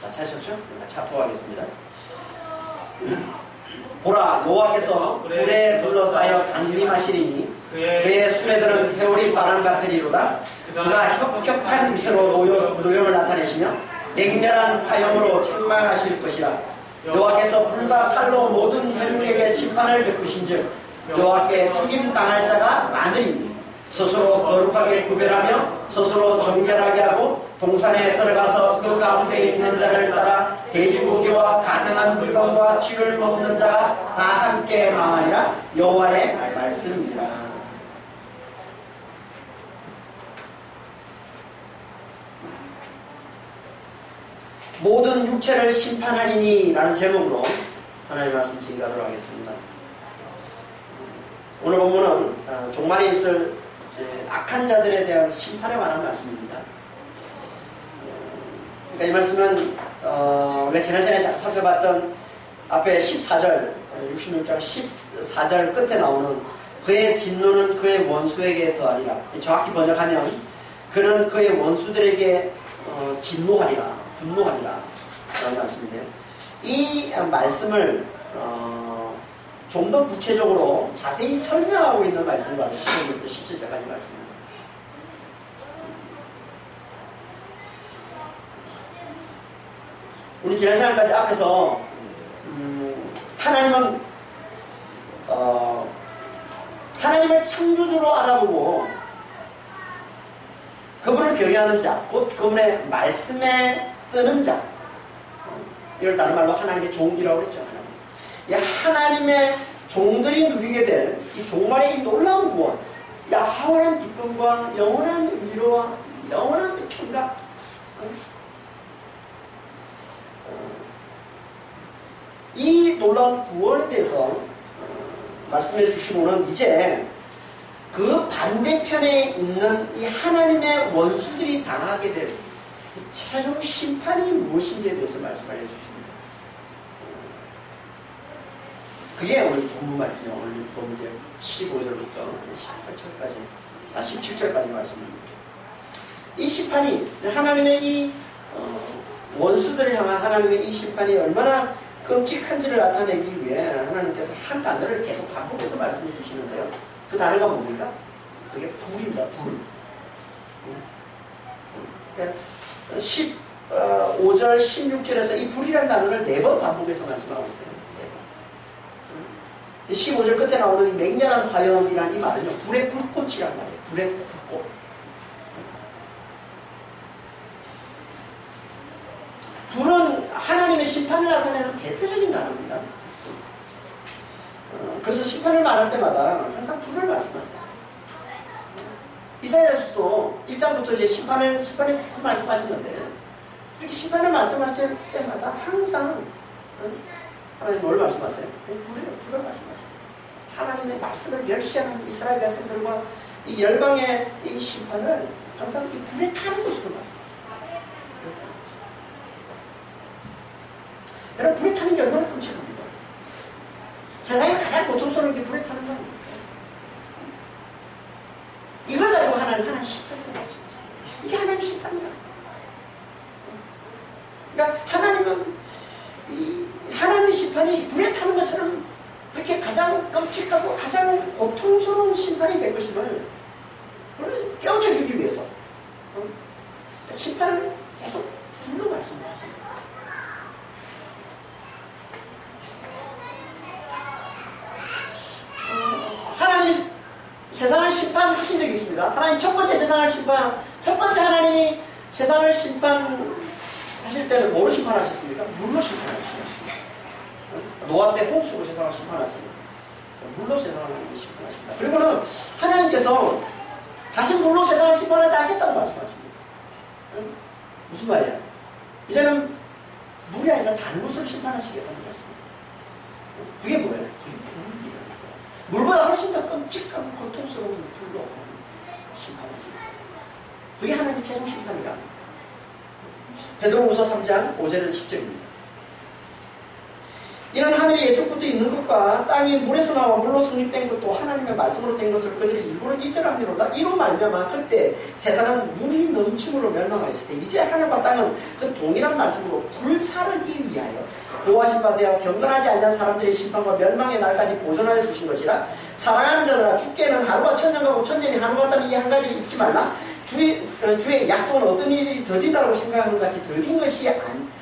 자, 찾으셨죠? 같이 합독하겠습니다. 보라, 여호와께서 불에 둘러싸여 강림하시리니 그의 수레들은 해오리 바람 같으리로다. 그가 혁혁한 위세로 노염을 나타내시며 맹렬한 화염으로 책망하실 것이라. 여호와께서 불과 칼로 모든 혈육에게 심판을 베푸신즉 여호와께 죽임당할 자가 많으리니 스스로 거룩하게 구별하며 스스로 정결하게 하고 동산에 들어가서 그 가운데 있는 자를 따라 돼지고기와 가증한 물건과 쥐를 먹는 자가 다 함께 망하리라. 여호와의 말씀입니다. 모든 육체를 심판하리니 라는 제목으로 하나님의 말씀 증거하도록 하겠습니다. 오늘 본문은 종말에 있을 악한 자들에 대한 심판에 관한 말씀입니다. 그러니까 이 말씀은 우리가 지난 시간에 살펴봤던 앞에 14절, 66장 14절 끝에 나오는 그의 진노는 그의 원수에게 더하리라. 정확히 번역하면 그는 그의 원수들에게 진노하리라, 분노하리라 라는 말씀인데요. 이 말씀을 좀 더 구체적으로 자세히 설명하고 있는 말씀이 바로 15절부터 17절까지 말씀입니다. 우리 지난 시간까지 앞에서 하나님은 하나님을 창조주로 알아보고 그분을 경외하는 자, 곧 그분의 말씀에 뜨는 자, 이걸 다른 말로 하나님의 종이라고 그랬죠. 하나님의 종들이 누리게 될 이 종말의 이 놀라운 구원, 영원한 기쁨과 영원한 위로와 영원한 평강, 이 놀라운 구원에 대해서 말씀해 주시고는 이제 그 반대편에 있는 이 하나님의 원수들이 당하게 될 최종 심판이 무엇인지에 대해서 말씀을 해주십니다. 그게 오늘 본문 말씀이에요. 오늘 본문 15절부터 18절까지, 17절까지 말씀입니다. 이 심판이 하나님의 이 원수들을 향한 하나님의 이 심판이 얼마나 끔찍한지를 나타내기 위해 하나님께서 한 단어를 계속 반복해서 말씀해 주시는데요. 그 단어가 뭡니까? 그게 불입니다. 불. 15절, 16절에서 이 불이라는 단어를 4번 반복해서 말씀하고 있어요. 15절 끝에 나오는 이 맹렬한 화염이라는 이 말은요, 불의 불꽃이란 말이에요. 불의 불꽃. 불은 하나님의 심판을 나타내는 대표적인 단어입니다. 그래서 심판을 말할 때마다 항상 불을 말씀하세요. 이사야서도 1장부터 이제 심판에 듣고 말씀하시는데, 이렇게 심판을 말씀하실 때마다 항상 하나님 뭘 말씀하세요? 불을 말씀하세요. 하나님의 말씀을 멸시하는 이스라엘 백성들과 이 열방의 이 심판을 항상 이 불에 타는 것으로 말씀하세요. 여러분, 불에 타는 게 얼마나 끔찍합니까? 세상에 가장 고통스러운 게 불에 타는 거 아닙니까? 이걸 가지고 하나님 심판이라고 말씀하세요. 이게 하나님 심판이다. 그러니까 하나님은 이 하나님의 심판이 불에 타는 것처럼 그렇게 가장 끔찍하고 가장 고통스러운 심판이 될 것임을 깨우쳐 주기 위해서 심판을 계속 불로 말씀하십니다. 하나님이 세상을 심판하신 적이 있습니다. 하나님 첫 번째 하나님이 세상을 심판하실 때는 뭐로 심판하셨습니까? 물로 심판하셨어요. 노아 때 홍수로 세상을 심판하십니다. 물로 세상을 심판하십니다. 그리고는 하나님께서 다시 물로 세상을 심판하지 않겠다고 말씀하십니다. 무슨 말이야? 이제는 물이 아니라 다른 것으로 심판하시겠다는 말씀입니다. 그게 뭐예요? 그게 불입니다. 물보다 훨씬 더 끔찍한 고통스러운 불로 심판하십니다. 그게 하나님의 최종 심판이다. 베드로후서 3장 5절에서 10절입니다. 이는 하늘이 예적부터 있는 것과 땅이 물에서 나와 물로 성립된 것도 하나님의 말씀으로 된 것을 그들이 일부러 잊으라미로다. 이로 말미암아 그때 세상은 물이 넘침으로 멸망하였을 때 이제 하늘과 땅은 그 동일한 말씀으로 불사르기 위하여 보호하신 바 되어 경건하지 않은 사람들의 심판과 멸망의 날까지 보존하여 두신 것이라. 사랑하는 자들아, 주께는 하루가 천년 가고 천년이 하루 같다는 이 한 가지를 잊지 말라. 주의 약속은 어떤 일이 더디다라고 생각하는 것 같이 더딘 것이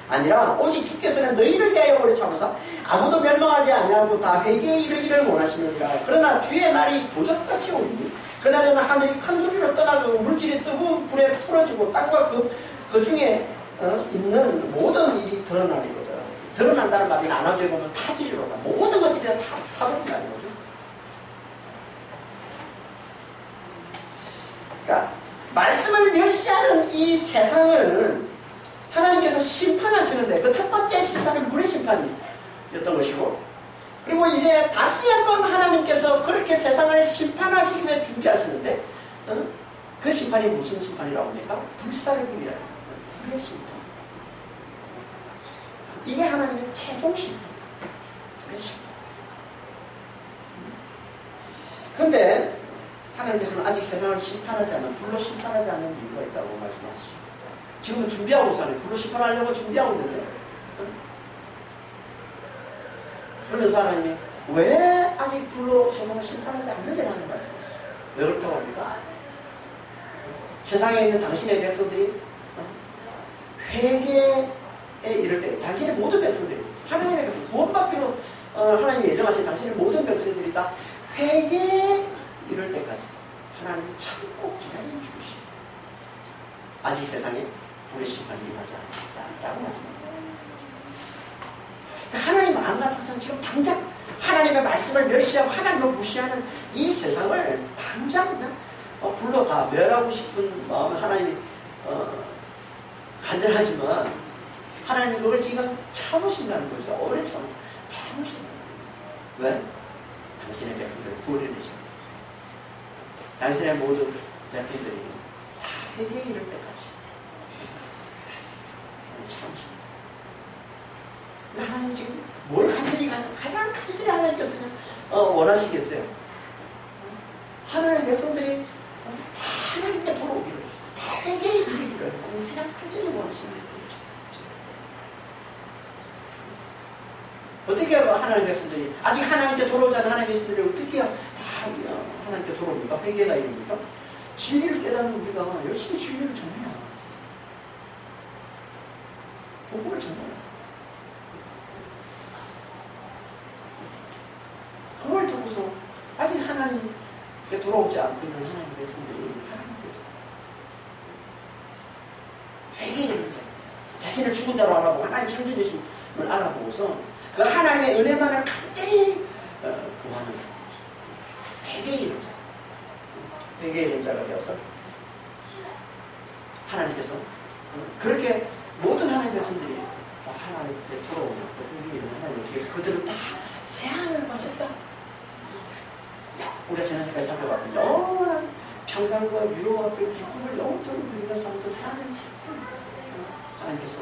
아니라 오직 주께서는 너희를 대하여 오래 참으사 아무도 멸망하지 아니하고 다 회개에 이르기를 원하시느니라. 그러나 주의 날이 도적같이 오리니 그날에는 하늘이 큰 소리로 떠나고 물질이 뜨거운 불에 풀어지고 땅과 그 중에 있는 모든 일이 드러나리로다. 드러난다는 말이 나눠져 보면 타지리로다. 모든 것들이 다 타버린다는 거죠. 그러니까 말씀을 멸시하는 이 세상을 하나님께서 심판하시는데 그 첫 번째 심판은 물의 심판이었던 것이고, 그리고 이제 다시 한번 하나님께서 그렇게 세상을 심판하시기 위해 준비하시는데 그 심판이 무슨 심판이라고 합니까? 불사르기라는 불의 심판. 이게 하나님의 최종 심판, 불의 심판. 그런데 하나님께서는 아직 세상을 심판하지 않는, 불로 심판하지 않는 이유가 있다고 말씀하시죠. 지금은 준비하고 있잖아요. 불로 심판하려고 준비하고 있는데, 그러면서 하나님이 왜 아직 불로 세상을 심판하지 않는지 하나님 말씀하시죠. 왜 그렇다고 합니까? 세상에 있는 당신의 백성들이 회개에 이를 때, 당신의 모든 백성들이, 하나님의 백성, 구원받기로 하나님이 예정하신 당신의 모든 백성들이 다 회개에 이럴 때까지 하나님이 참고 기다려 주십니다. 아직 세상에 불의 심판이 임하지 않았다라고 말씀합니다. 하나님 마음 같아서는 지금 당장 하나님의 말씀을 멸시하고 하나님을 무시하는 이 세상을 당장 그냥 불로 다 멸하고 싶은 마음은 하나님이 간절하지만 하나님이 그걸 지금 참으신다는 거죠. 오래 참으신다는 거예요. 왜? 당신의 백성들을 구원해내십니다. 당신의 모든 백성들이 다 회개에 이를 때까지 참으십니다. 하나님 지금 뭘 간절히, 가장 간절히 하나님께서 원하시겠어요? 하나님의 백성들이 다 하나님께 돌아오기를, 다 회개에 이르기를 가장 간절히 원하십니다. 어떻게 하나님의 백성들이, 아직 하나님께 돌아오지 않은 하나님의 백성들이 어떻게 다 하나님께 돌아옵니까? 회개가 이릅니까? 진리를 깨닫는 우리가 열심히 진리를 전해야, 복음을 전해야. 그걸 듣고서 아직 하나님께 돌아오지 않고 있는 하나님의 백성들이 하나님께 회개에 이르는 자, 자신을 죽은 자로 알아보고 하나님 창조주심을 알아보고서 그 하나님의 은혜만을 간절히 구하는 회개에 이른 자, 회개에 이른 자가 되어서 하나님께서 그렇게 모든 하나님의 백성들이 다 하나님께 돌아오는 회개에 이른 하나님을 통해서 그들은 다 새하늘을 봤었다. 우리가 지난시간에 살펴봤던 영원한 평강과 위로와 그 기쁨을 영원토록 누리며 사는 그 새하늘이 있었다. 하나님께서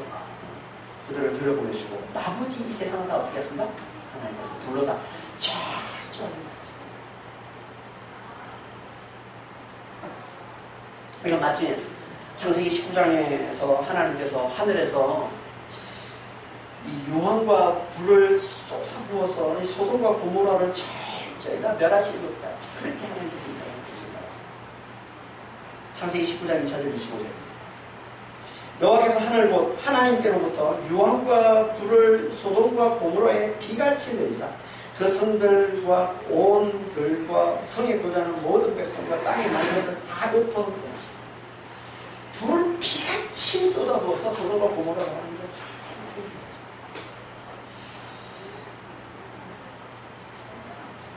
그들을 들여보내시고 나머지 이 세상은 다 어떻게 하신다? 하나님께서 불러다 철저하게. 이건 마치 창세기 19장에서 하나님께서 하늘에서 이 유황과 불을 쏟아부어서 이 소돔과 고모라를 철저히 다 멸하시는 것까지 그렇게 하나님께서 이 세상을 보신 거예요. 창세기 19장 2절 25절. 여호와께서 하늘 곧 하나님께로부터 유황과 불을 소돔과 고모라에 비같이 내리사 그 성들과 온 들과 성에 거주하는 모든 백성과 땅에 많은 것을 다 엎어버리셨다. 불을 비같이 쏟아부어서 소돔과 고모라를 하는데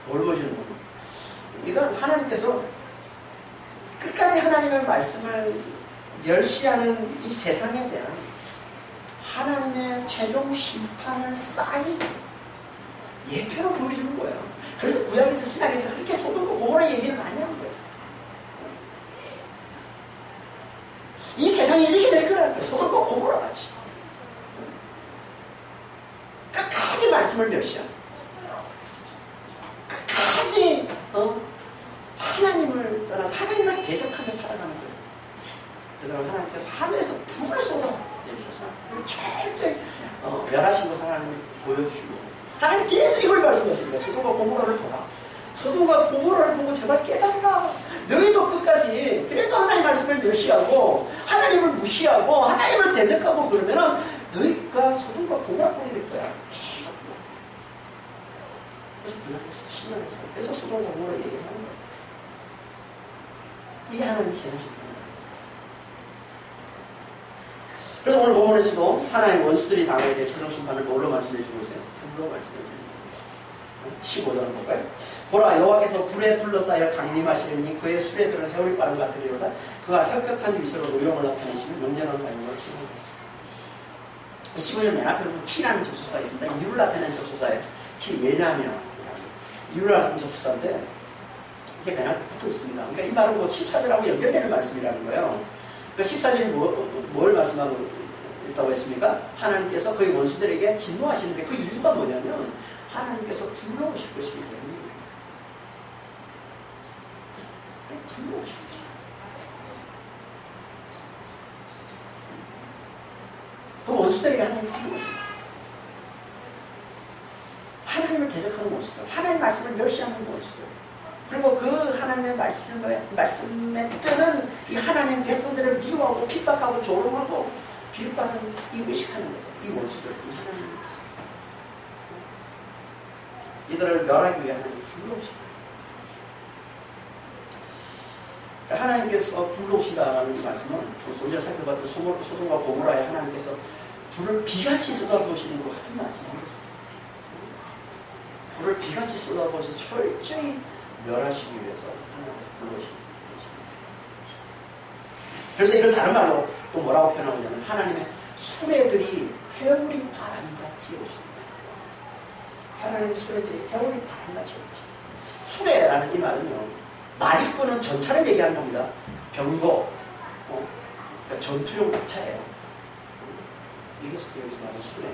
뭘 보여주는 거예요? 이건 하나님께서 끝까지 하나님의 말씀을 멸시하는 이 세상에 대한 하나님의 최종 심판을 쌓인 예표로 보여주는 거예요. 그래서 구약에서 신약에서 그렇게 소돔과 고모라 얘기를 많이 하는 거예요. 이 세상이 이렇게 될 거라는 거예요. 소돔과 고모라 같이. 끝까지 말씀을 멸시하고 끝까지 하나님을 떠나서 하나님을 대적하며 살아가는 거예요. 그래서 하나님께서 하늘에서 불을 쏟아 내리셔서 철저히 멸하신 것을 하나님이 보여주시고 하나님 계속 이걸 말씀하십니다. 소돔과 고모라를 보라. 소돔과 고모라를 보고 제발 깨달으라. 너희도 끝까지 계속 하나님 말씀을 멸시하고 하나님을 무시하고 하나님을 대적하고 그러면은 너희가 소돔과 고모라뿐이 될 거야. 계속. 그래서 구약에서도 신약에서 계속 소돔과 고모라 얘기를 하는 거예요. 이게 하나님이 제정신 겁니다. 그래서 오늘 본문에서도 하나님의 원수들이 당하게 될 최종 심판을 뭘로 말씀해 주고 있어요? 불로 말씀해 주는 거예요. 15절을 볼까요? 보라, 여호와께서 불에 둘러싸여 강림하시려니 그의 수레들은 해오리 바람 같으리로다. 그가 혁혁한 위세로 노용을 나타내시며 명령한 가용을 치는 15절 맨 앞에 보면 키라는 접수사가 있습니다. 이유를 나타내는 접수사예요. 키, 왜냐하면 이유를 나타내는 접수사인데 이게 맨 앞에 붙어 있습니다. 그러니까 이 말은 뭐 14절하고 연결되는 말씀이라는 거예요. 그러니까 14절이 뭘 말씀하고 있다고 했습니까? 하나님께서 그의 원수들에게 진노하시는데 그 이유가 뭐냐면 하나님께서 불러오실 것이기 때문에 불러오실 것이에요. 그 원수들에게 하나님이 불러오십니다. 하나님을 대적하는 원수들, 하나님의 말씀을 멸시하는 원수들, 그리고 그 하나님의 말씀에 뜨는 이 하나님의 백성들을 미워하고 핍박하고 조롱하고 비웃하는 이 의식하는 거예요. 이 원수들, 이 하나님. 이들을 멸하기 위해 하나님이 불러오십니다. 하나님께서 불러오신다는 말씀은 좀 전에 살펴봤던 소돔과 고모라에 하나님께서 불을 비같이 쏟아부으시는 것 같은 말씀입니다. 불을 비같이 쏟아부어서 철저히 멸하시기 위해서 하나님께서 불러오십니다. 그래서 이걸 다른 말로 또 뭐라고 표현하냐면 하나님의 수레들이 해오리 바람같이 오십니다. 하나님의 수레들이 해오리 바람같이 오십니다. 수레라는 이 말은요, 말이 끄는 전차를 얘기하는 겁니다. 병거, 그러니까 전투용 마차예요. 이게 여기서 말하는 수레.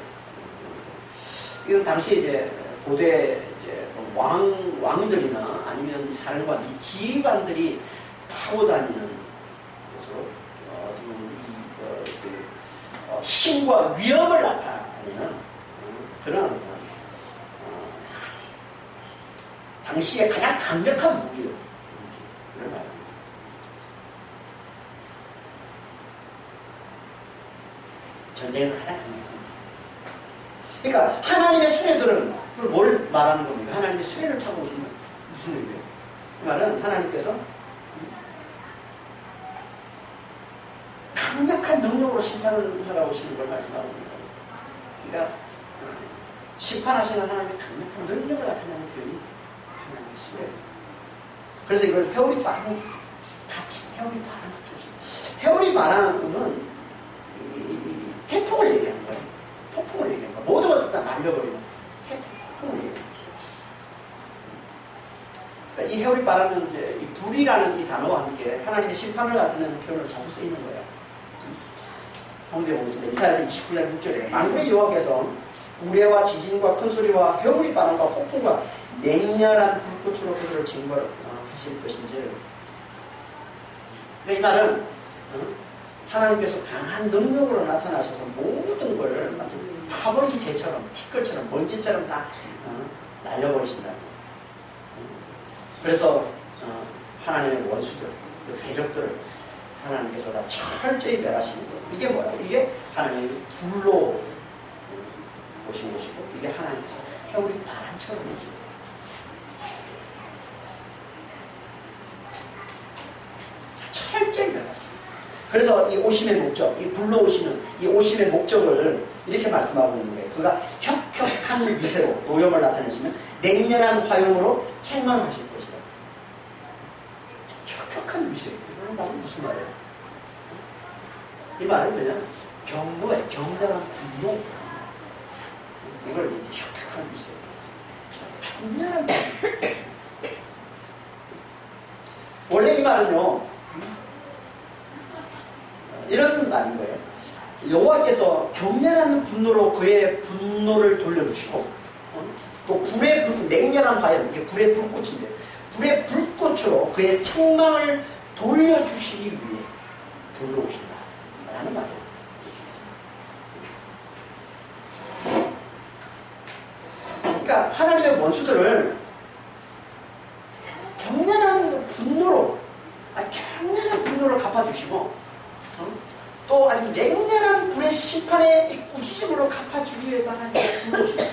이건 당시 이제 고대 이제 왕들이나 아니면 사령관, 이 지휘관들이 타고 다니는, 그래서 지금 힘과 위험을 나타내는 그런 어떤 당시에 가장 강력한 무기예요. 그런 말입니다. 전쟁에서 가장 강력한 무기. 그러니까 하나님의 수레들은 뭘 말하는 겁니까? 하나님의 수레를 타고 오시면 무슨 의미예요? 그 말은 하나님께서 강력한 능력으로 심판을 하러 오시는 걸 말씀하고 있는 거예요. 그러니까 심판하시는 하나님의 강력한 능력을 나타내는 표현이 하나님의 수레. 그래서 이걸 해오리 바람 같이, 해오리 바람 같이 오시는. 해오리 바람은 태풍을 얘기하는 거예요. 폭풍을 얘기하는 거예요. 모든 것을 다 날려버리는 태풍을 얘기하는 거예요. 그러니까 이 해오리 바람은 이제 이 불이라는 이 단어와 함께 하나님의 심판을 나타내는 표현으로 자주 쓰이는 거예요. 한번 보겠습니다. 이사야서 29장 6절에 만군의 여호와께서 우레와 지진과 큰 소리와 해오리 바람과 폭풍과 맹렬한 불꽃으로 그들을 징벌하실 것인지. 그러니까 이 말은 하나님께서 강한 능력으로 나타나셔서 모든 걸 마치 타버린 재처럼, 티끌처럼, 먼지처럼 다 날려버리신다. 그래서 하나님의 원수들, 대적들을 하나님께서 다 철저히 멸하시는 거예요. 이게 뭐야? 이게 하나님의 불로 오신 것이고, 이게 하나님께서 해오리 바람처럼 오신 거예요. 철저히 멸하십니다. 그래서 이 오심의 목적, 이 불러오시는 이 오심의 목적을 이렇게 말씀하고 있는 거예요. 그가 혁혁한 위세로 노염을 나타내시면 냉렬한 화용으로 책망하실 것이다. 혁혁한 위세. 이건 말은 무슨 말이에요? 이 말은 그냥 경고예요. 격렬한 분노. 이걸 혁혁한 위세. 격렬한 분노. 원래 이 말은요, 이런 말인 거예요. 여호와께서 격렬한 분노로 그의 분노를 돌려주시고 또 불의 불, 맹렬한 화염, 이게 불의 불꽃인데 불의 불꽃으로 그의 책망을 돌려주시기 위해 불러오신다 라는 말이에요. 그러니까 하나님의 원수들을 격렬한 분노로 갚아주시고 또 아주 냉렬한 불의 심판의 꾸짖음으로 갚아주기 위해서 하나님께서 불러오신다.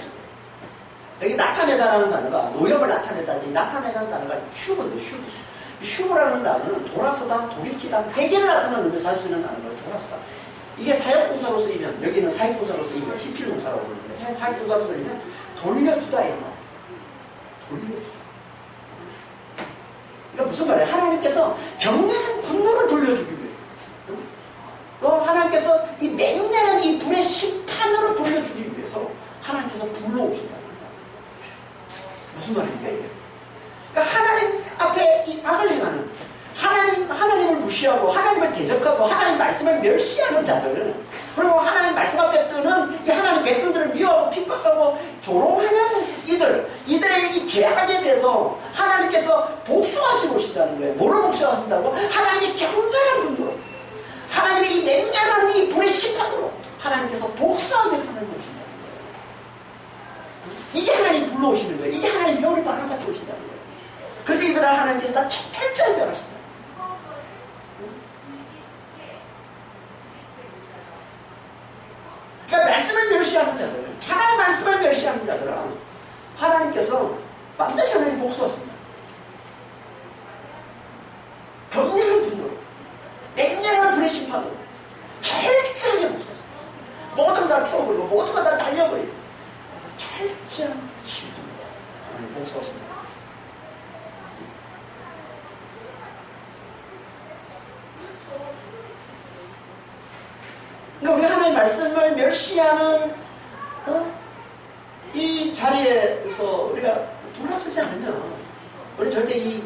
여기 나타내다라는 단어가 노염을 나타내다니 나타내다는 단어가 슈브인데 슈브라는 단어는 돌아서다, 돌이키다, 회개를 나타내는 의미를 자주 쓰는 단어가 돌아서다. 이게 사역동사로 쓰이면 여기는 사역동사로 쓰이면 히필동사라고 그러는데 사역동사로 쓰이면 돌려주다 이런 말. 돌려주다. 그러니까 무슨 말이에요? 하나님께서 격렬한 분노를 돌려주기 위해 또 하나님께서 이 맹렬한 이 불의 심판으로 돌려주기 위해서 하나님께서 불러오신다는 거예요. 무슨 말입니까 이게? 그러니까 하나님 앞에 이 악을 행하는 하나님을 무시하고 하나님을 대적하고 하나님 말씀을 멸시하는 자들 그리고 하나님 말씀 앞에 뜨는 이 하나님 백성들을 미워하고 핍박하고 조롱하는 이들의 이 죄악에 대해서 하나님께서 복수하시고 오신다는 거예요. 뭐를 복수하신다고? 하나님의 격렬한 분노로 하나님의 이 맹렬한 이 불의 심판으로 하나님께서 복수하게 사는 것이다. 이게 하나님 불러오시는 거예요. 이게 하나님 회오리 바람같이 오신다는 거예요. 그래서 이들을 하나님께서 다 철저히 멸하신다. 그러니까 말씀을 멸시하는 자들, 하나님 말씀을 멸시하는 자들은 하나님께서 반드시 하나님 복수하십니다. 격렬한 분노로, 맹렬한 불의 심판으로 철저하게 복수하십니다. 모든 걸 다 태워버리고 모든 걸 다 날려버리고 철저한 심판으로 하나님 복수하십니다. 그러니까 우리 하나님 말씀을 멸시하는 이 자리에서 우리가 돌아서지 않으면 우리 절대 이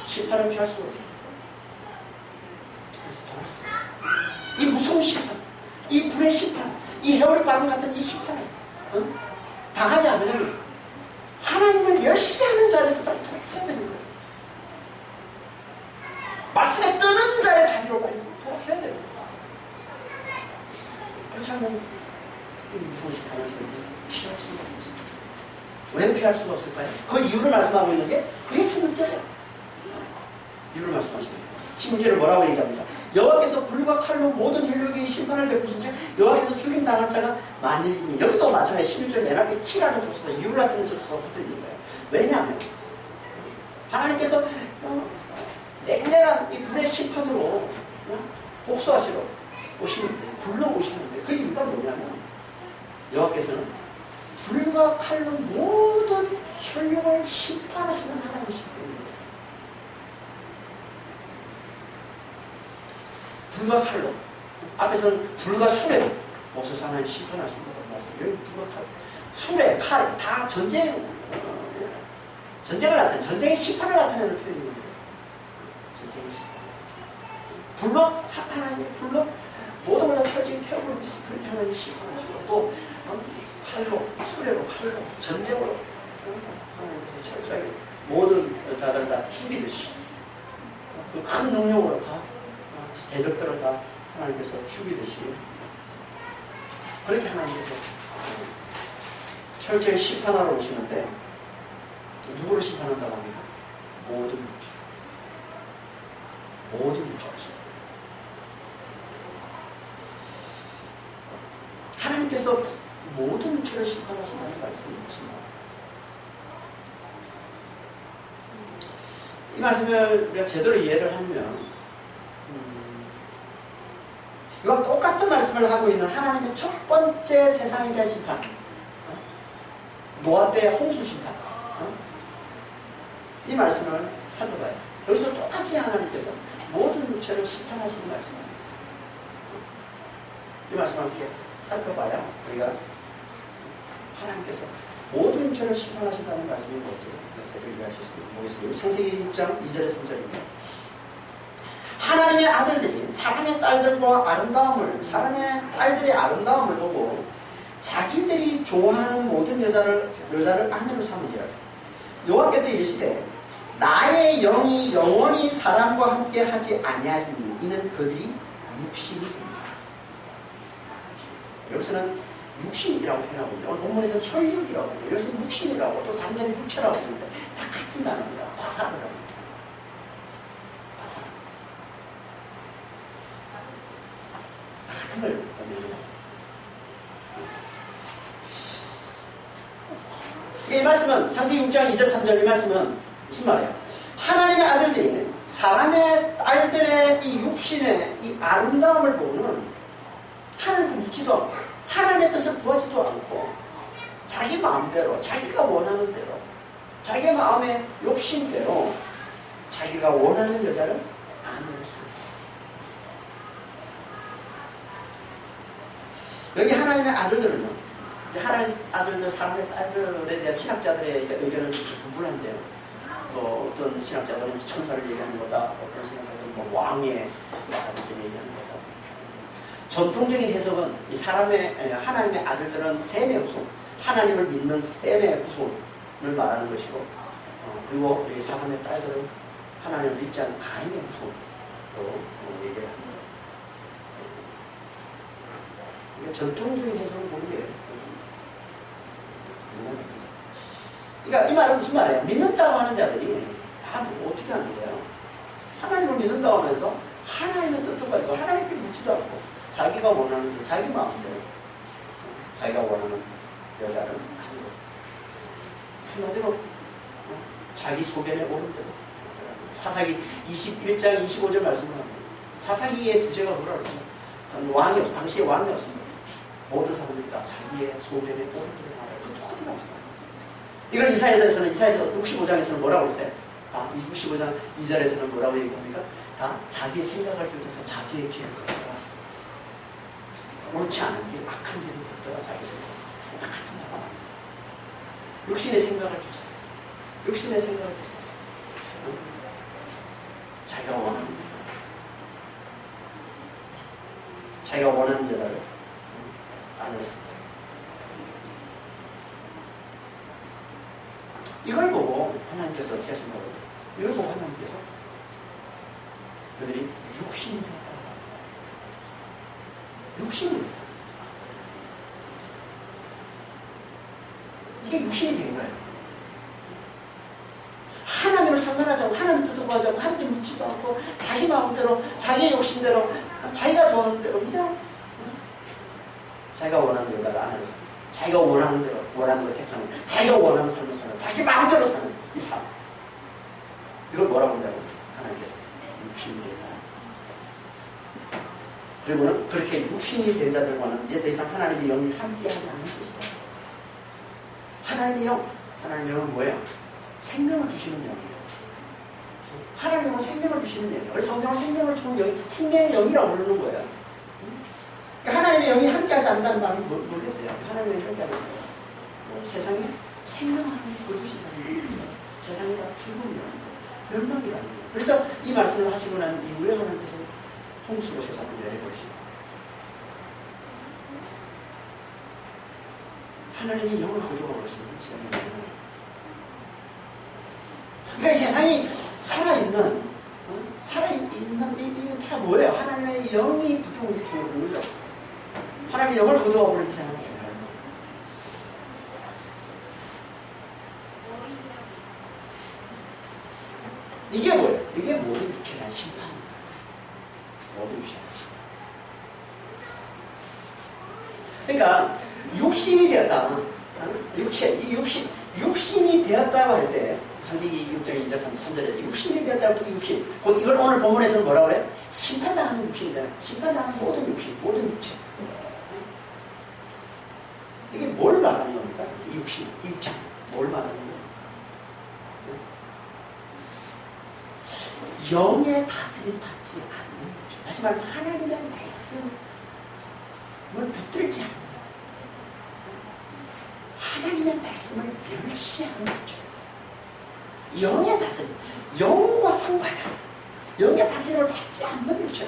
심판을 피할 수가 없어요. 그래서 돌아서 이 무서운 심판, 이 불의 심판, 이 해오리 바람 같은 이 심판을 당하지 않으면 하나님을 멸시하는 자리에서 빨리 돌아서야 되는 거예요. 말씀에 뜨는 자의 자리로 빨리 돌아서야 돼요. 그렇지 않으면 무서운 심판을 피할 수가 없어요. 왜 피할 수가 없을까요? 그 이유를 말씀하고 있는 게 예수님 때예요. 이유를 말씀하시는 거예요. 16절을 뭐라고 얘기합니다. 여호와께서 불과 칼로 모든 혈육의 심판을 베푸신 즉 여호와께서 죽임 당할 자가 만일이니 여기도 마찬가지 16절 맨 앞에 키라는 조수가 이유를 나타내는 조수가 붙어있는 거예요. 왜냐하면 하나님께서 맹렬한 이 불의 심판으로 복수하시러 오시는데 불러오시는데 그 이유가 뭐냐면 여호와께서는 불과 칼로 모든 혈육을 심판하시는 하나님이시기 때문입니다. 불과 칼로 앞에서는 불과 수레로 모세서 하나님 심판하신 거라고 말씀드려요. 여기 불과 칼, 수레, 칼 다 전쟁을 나타내는 전쟁의 심판을 나타내는 표현입니다. 전쟁의 심판. 불로 하나님의 불로 모든 걸 다 철저히 태워버리듯이 그렇게 하나님 심판하시고 또 칼로 수레로 칼로 전쟁으로 하나님께서 철저하게 모든 자들을 다 죽이듯이 큰 능력으로 다 대적들을 다 하나님께서 죽이듯이 그렇게 하나님께서 철저히 심판하러 오시는데 누구를 심판한다고 합니까? 모든 육체. 모든 육체를 심판합니다. 하나님께서 모든 육체를 심판하신다는 말씀이 무슨 말이에요? 이 말씀을 우리가 제대로 이해를 하면 이와 똑같은 말씀을 하고 있는 하나님의 첫 번째 세상에 대한 심판, 노아 때의 홍수 심판, 이 말씀을 살펴봐요. 여기서 똑같이 하나님께서 모든 육체를 심판하시는 말씀을 하고 있어요. 이 말씀을 함께 살펴봐야 우리가 하나님께서 모든 육체를 심판하신다는 말씀이 뭔지 제대로 이해할 수 있습니다. 보겠습니다. 창세기 6장 2절에 3절입니다. 하나님의 아들들이 사람의 딸들의 아름다움을 보고 자기들이 좋아하는 모든 여자를 아내로 삼으리라. 여호와께서 이르시되 나의 영이 영원히 사람과 함께 하지 아니하리니 이는 그들이 육신이 됩니다. 여기서는 육신이라고 표현하고 있는데 오늘 본문에서는 혈육이라고 해요. 여기서 육신이라고 또 다른 데는 육체라고 하는데 다 같은 단어입니다. 바사르라고 합니다. 바사르. 다 같은 걸 보면 이 말씀은 창세기 6장 2절 3절 이 말씀은 무슨 말이에요? 하나님의 아들들이 사람의 딸들의 이 육신의 이 아름다움을 보고는 하나님도 묻지도 않고 하나님의 뜻을 구하지도 않고 자기 마음대로 자기가 원하는 대로 자기 마음의 욕심대로 자기가 원하는 여자를 아내로 삼는다. 여기 하나님의 아들들은요, 하나님 아들들, 사람의 딸들에 대한 신학자들의 의견은 분분한데요. 어떤 신학자들은 천사를 얘기하는 거다, 어떤 신학자들은 뭐 왕의 아들들 얘기하는 거다. 전통적인 해석은 이 사람의 하나님의 아들들은 셈의 후손, 하나님을 믿는 셈의 후손을 말하는 것이고, 그리고 이 사람의 딸들은 하나님을 믿지 않는 가인의 후손으로 얘기를 합니다. 그러니까 전통적인 해석을 보는 게 그러니까 이 말은 무슨 말이에요? 믿는다고 하는 자들이 다 어떻게 하는 거예요? 하나님을 믿는다고 하면서 하나님의 뜻을 가지고 하나님께 묻지도 않고 자기가 원하는 자기 마음대로 자기가 원하는 여자를 하는 거. 한마디로 자기 소견에 오른 대로. 사사기 21장 25절 말씀을 합니다. 사사기의 주제가 뭐라 그러죠? 당시에 왕이 없습니다. 모든 사람들이 다 자기의 소견에 오른 대로 말해요. 그 똑같은 말씀입니다. 이걸 이사야서는 65장에서는 뭐라고 했어요? 65장 2절에서는 뭐라고 얘기합니까? 다 자기의 생각을 쫓아서 자기의 길을 걷더라. 옳지 않은 길, 악한 길을 걷더라. 자기 생각. 똑같은 말. 육신의 생각을 쫓아서. 육신의 생각을 쫓아서. 자기가 원하는 길. 자기가 원하는 여자를 아내로 삼다. 이걸 보고 하나님께서 어떻게 하신다고 해요? 이걸 보고 하나님께서 그들이 육신이 되었다. 육신이 되었다. 이게 육신이 된 거예요. 하나님을 상관하지 않고 하나님 뜻을 구하지 않고 하나님 묻지도 않고 자기 마음대로 자기의 욕심대로 자기가 좋아하는 대로 그냥 자기가 원하는 여자를 아내로 삼는, 자기가 원하는 대로 원하는 걸 택하는, 자기가 원하는 삶을 사는, 자기 마음대로 사는 이 삶. 이걸 뭐라고 한다고? 하나님께서 육신이 됐다. 그리고는 그렇게 육신이 된 자들과는 이제 더 이상 하나님의 영이 함께하지 않을 것이다. 하나님의 영은 뭐예요? 생명을 주시는 영이에요. 하나님은 생명을 주시는 영이에요. 그래서 성경은 생명을 주는 영이 생명의 영이라고 부르는 거예요. 그러니까 하나님의 영이 함께하지 않는다는 말은 모르겠어요. 하나님의 영이 함께하는 거예요. 세상에 생명을 거두신다는 거예요. 세상이 다 죽음이라는 거예요. 멸망이라는 거예요. 그래서 이 말씀을 하시고 난 이후에 하나님께서 홍수로 세상을 내려버리시고 하나님이 영을 거두어 버리시는 거예요. 그러니까 이 세상이 살아있는 이게 다 뭐예요? 하나님의 영이 보통 이게 되는 거죠. 하나님의 영을 거두어 버리는 세상이에요. 이게 뭐예요? 이게 모든 육체에 대한 심판입니다. 모든 육체에 대한 심판. 그러니까 육신이 되었다. 육신이 되었다고 할 때 창세기 6장 2절 3절에서 육신이 되었다고 할 때 육신, 곧 이걸 오늘 본문에서는 뭐라고 그래요? 심판당하는 육신이잖아요. 심판당하는 모든 육신, 모든 육체. 이게 뭘 말하는 겁니까? 이 육신, 이 육체 뭘 말하는 거예요? 영의 다스림 받지 않는 거죠. 다시 말해서 하나님의 말씀을 붙들지 않는 거예요. 하나님의 말씀을 멸시하는 거죠. 영의 다스림, 영과 상관없는 영의 다스림을 받지 않는 거죠.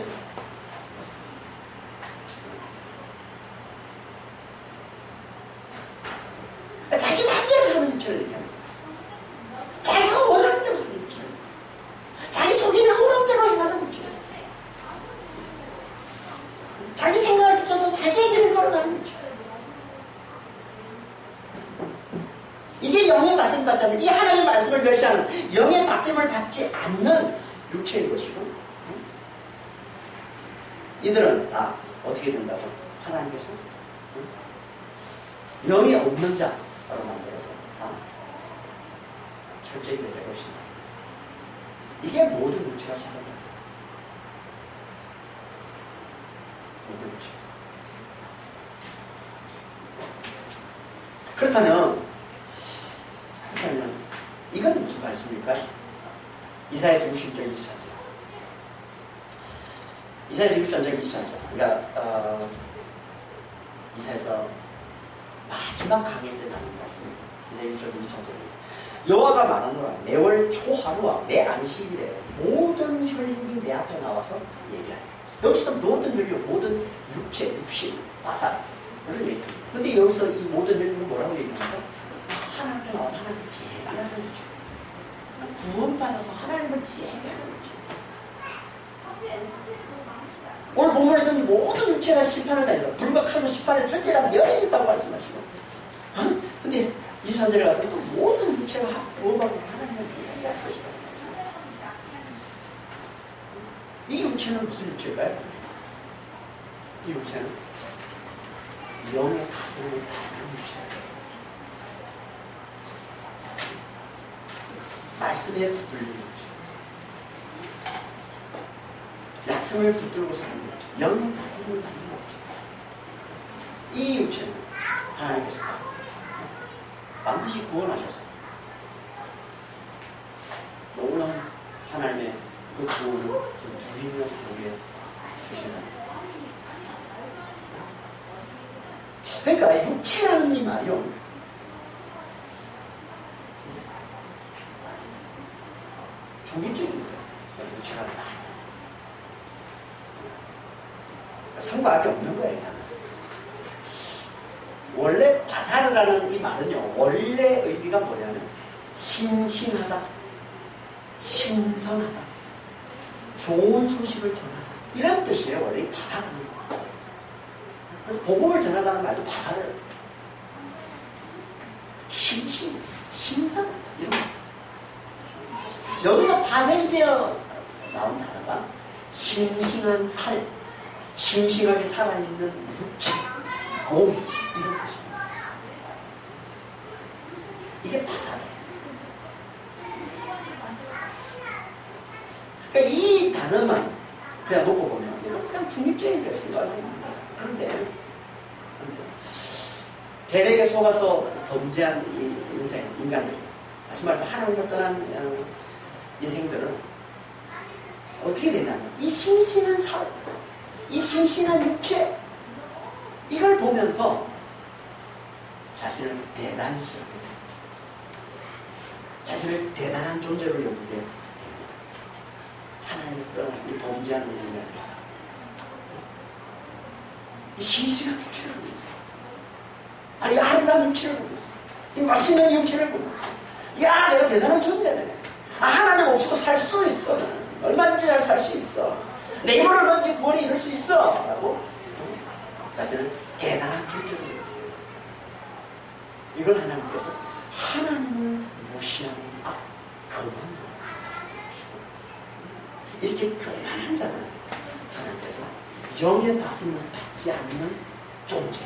육체를 얘기합니다. 자기가 원하는 대로 사는 육체. 자기 속임에 오는 대로 행하는 육체. 자기 생각을 쫓아서 자기의 길을 걸어가는 육체. 이게 영의 다스림 받지 않는, 이 하나님의 말씀을 멸시하는 영의 다스림을 받지 않는 육체인 것이고, 이들은 다 어떻게 된다고? 하나님께서 영이 없는 자로 만들어서 다 철저히 내려오신다. 이게 모든 육체가 생각합니다. 모든 육체. 그렇다면 이건 무슨 말씀입니까? 이사야서 60장 23절. 이사야서 63장 23절. 그러니까 이사야서 마지막 강의 때 나오는 말씀입니다. 이사야 60장 23절. 여호와가 말하노라. 매월 초하루와 내 안식일에 모든 혈육이 내 앞에 나와서 예배하라. 여기서 모든 혈육, 모든 육체, 육신, 바사를 얘기합니다. 근데 여기서 이 모든 혈육은 뭐라고 얘기합니까? 하나님 앞에 나와서 하나님을 예배하는 거죠. 구원받아서 하나님을 예배하는 거죠. 오늘 본문에서는 모든 육체가 심판을 당해서 불과 칼로 심판에 철저히 멸해진다고 말씀하시고, 근데 23절에 가서 또 모든 육체가 구원받아서 하나님을 예배하는 것이라고 말씀하셨습니다. 이 육체는 무슨 육체일까요? 이 육체는 영의 다스림을 받는 육체예요. 말씀에 붙들리는 거죠. 말씀을 붙들고 사는 거죠. 영의 다스림을 받는 거죠. 이 육체는 하나님께서 반드시 구원하셔서 놀라운 하나님의 그 구원을 누리며 살게 주시는. 그러니까 육체라는 이 말이요, 중립적인 거예요. 육체라는 말. 성과학이 없는 거예요. 일단은. 원래 바사르라는 이 말은요, 원래 의미가 뭐냐면 신신하다, 신선하다, 좋은 소식을 전하다, 이런 뜻이에요. 원래 이 바사르는 거. 그래서 복음을 전하다는 말도 바사르. 신선하다, 이런 거. 여기서 파생이 되어 나온 단어가 싱싱한 살, 싱싱하게 살아있는 육체, 몸, 이런 뜻입니다. 이게 바사르예요. 그러니까 이 단어만 그냥 놓고 보면 이건 그냥 중립적인 게 생각합니다. 그런데 계략에 속아서 범죄한 이 인생, 인간들, 다시 말해서 하나님을 떠난 인생들은 어떻게 되냐면 이 싱싱한 살, 이 싱싱한 육체, 이걸 보면서 자신을 대단시 여기게 됩니다. 자신을 대단한 존재로 여기게 됩니다. 하나님을 떠난 이 범죄한 인간들이다. 이 싱싱한 육체를 보면서, 이 아름다운 육체를 보면서, 이 맛있는 육체를 보면서, 야, 내가 대단한 존재네. 하나님 없이도 살 수 있어. 얼마든지 잘 살 수 있어. 내 힘으로 얼마든지 구원에 이룰 수 있어. 라고 자신을 대단한 존재로 여겨요. 이걸 하나님께서 하나님을 무시하는 교만, 이렇게 교만한 자들 하나님께서 영의 다스림을 받지 않는 존재,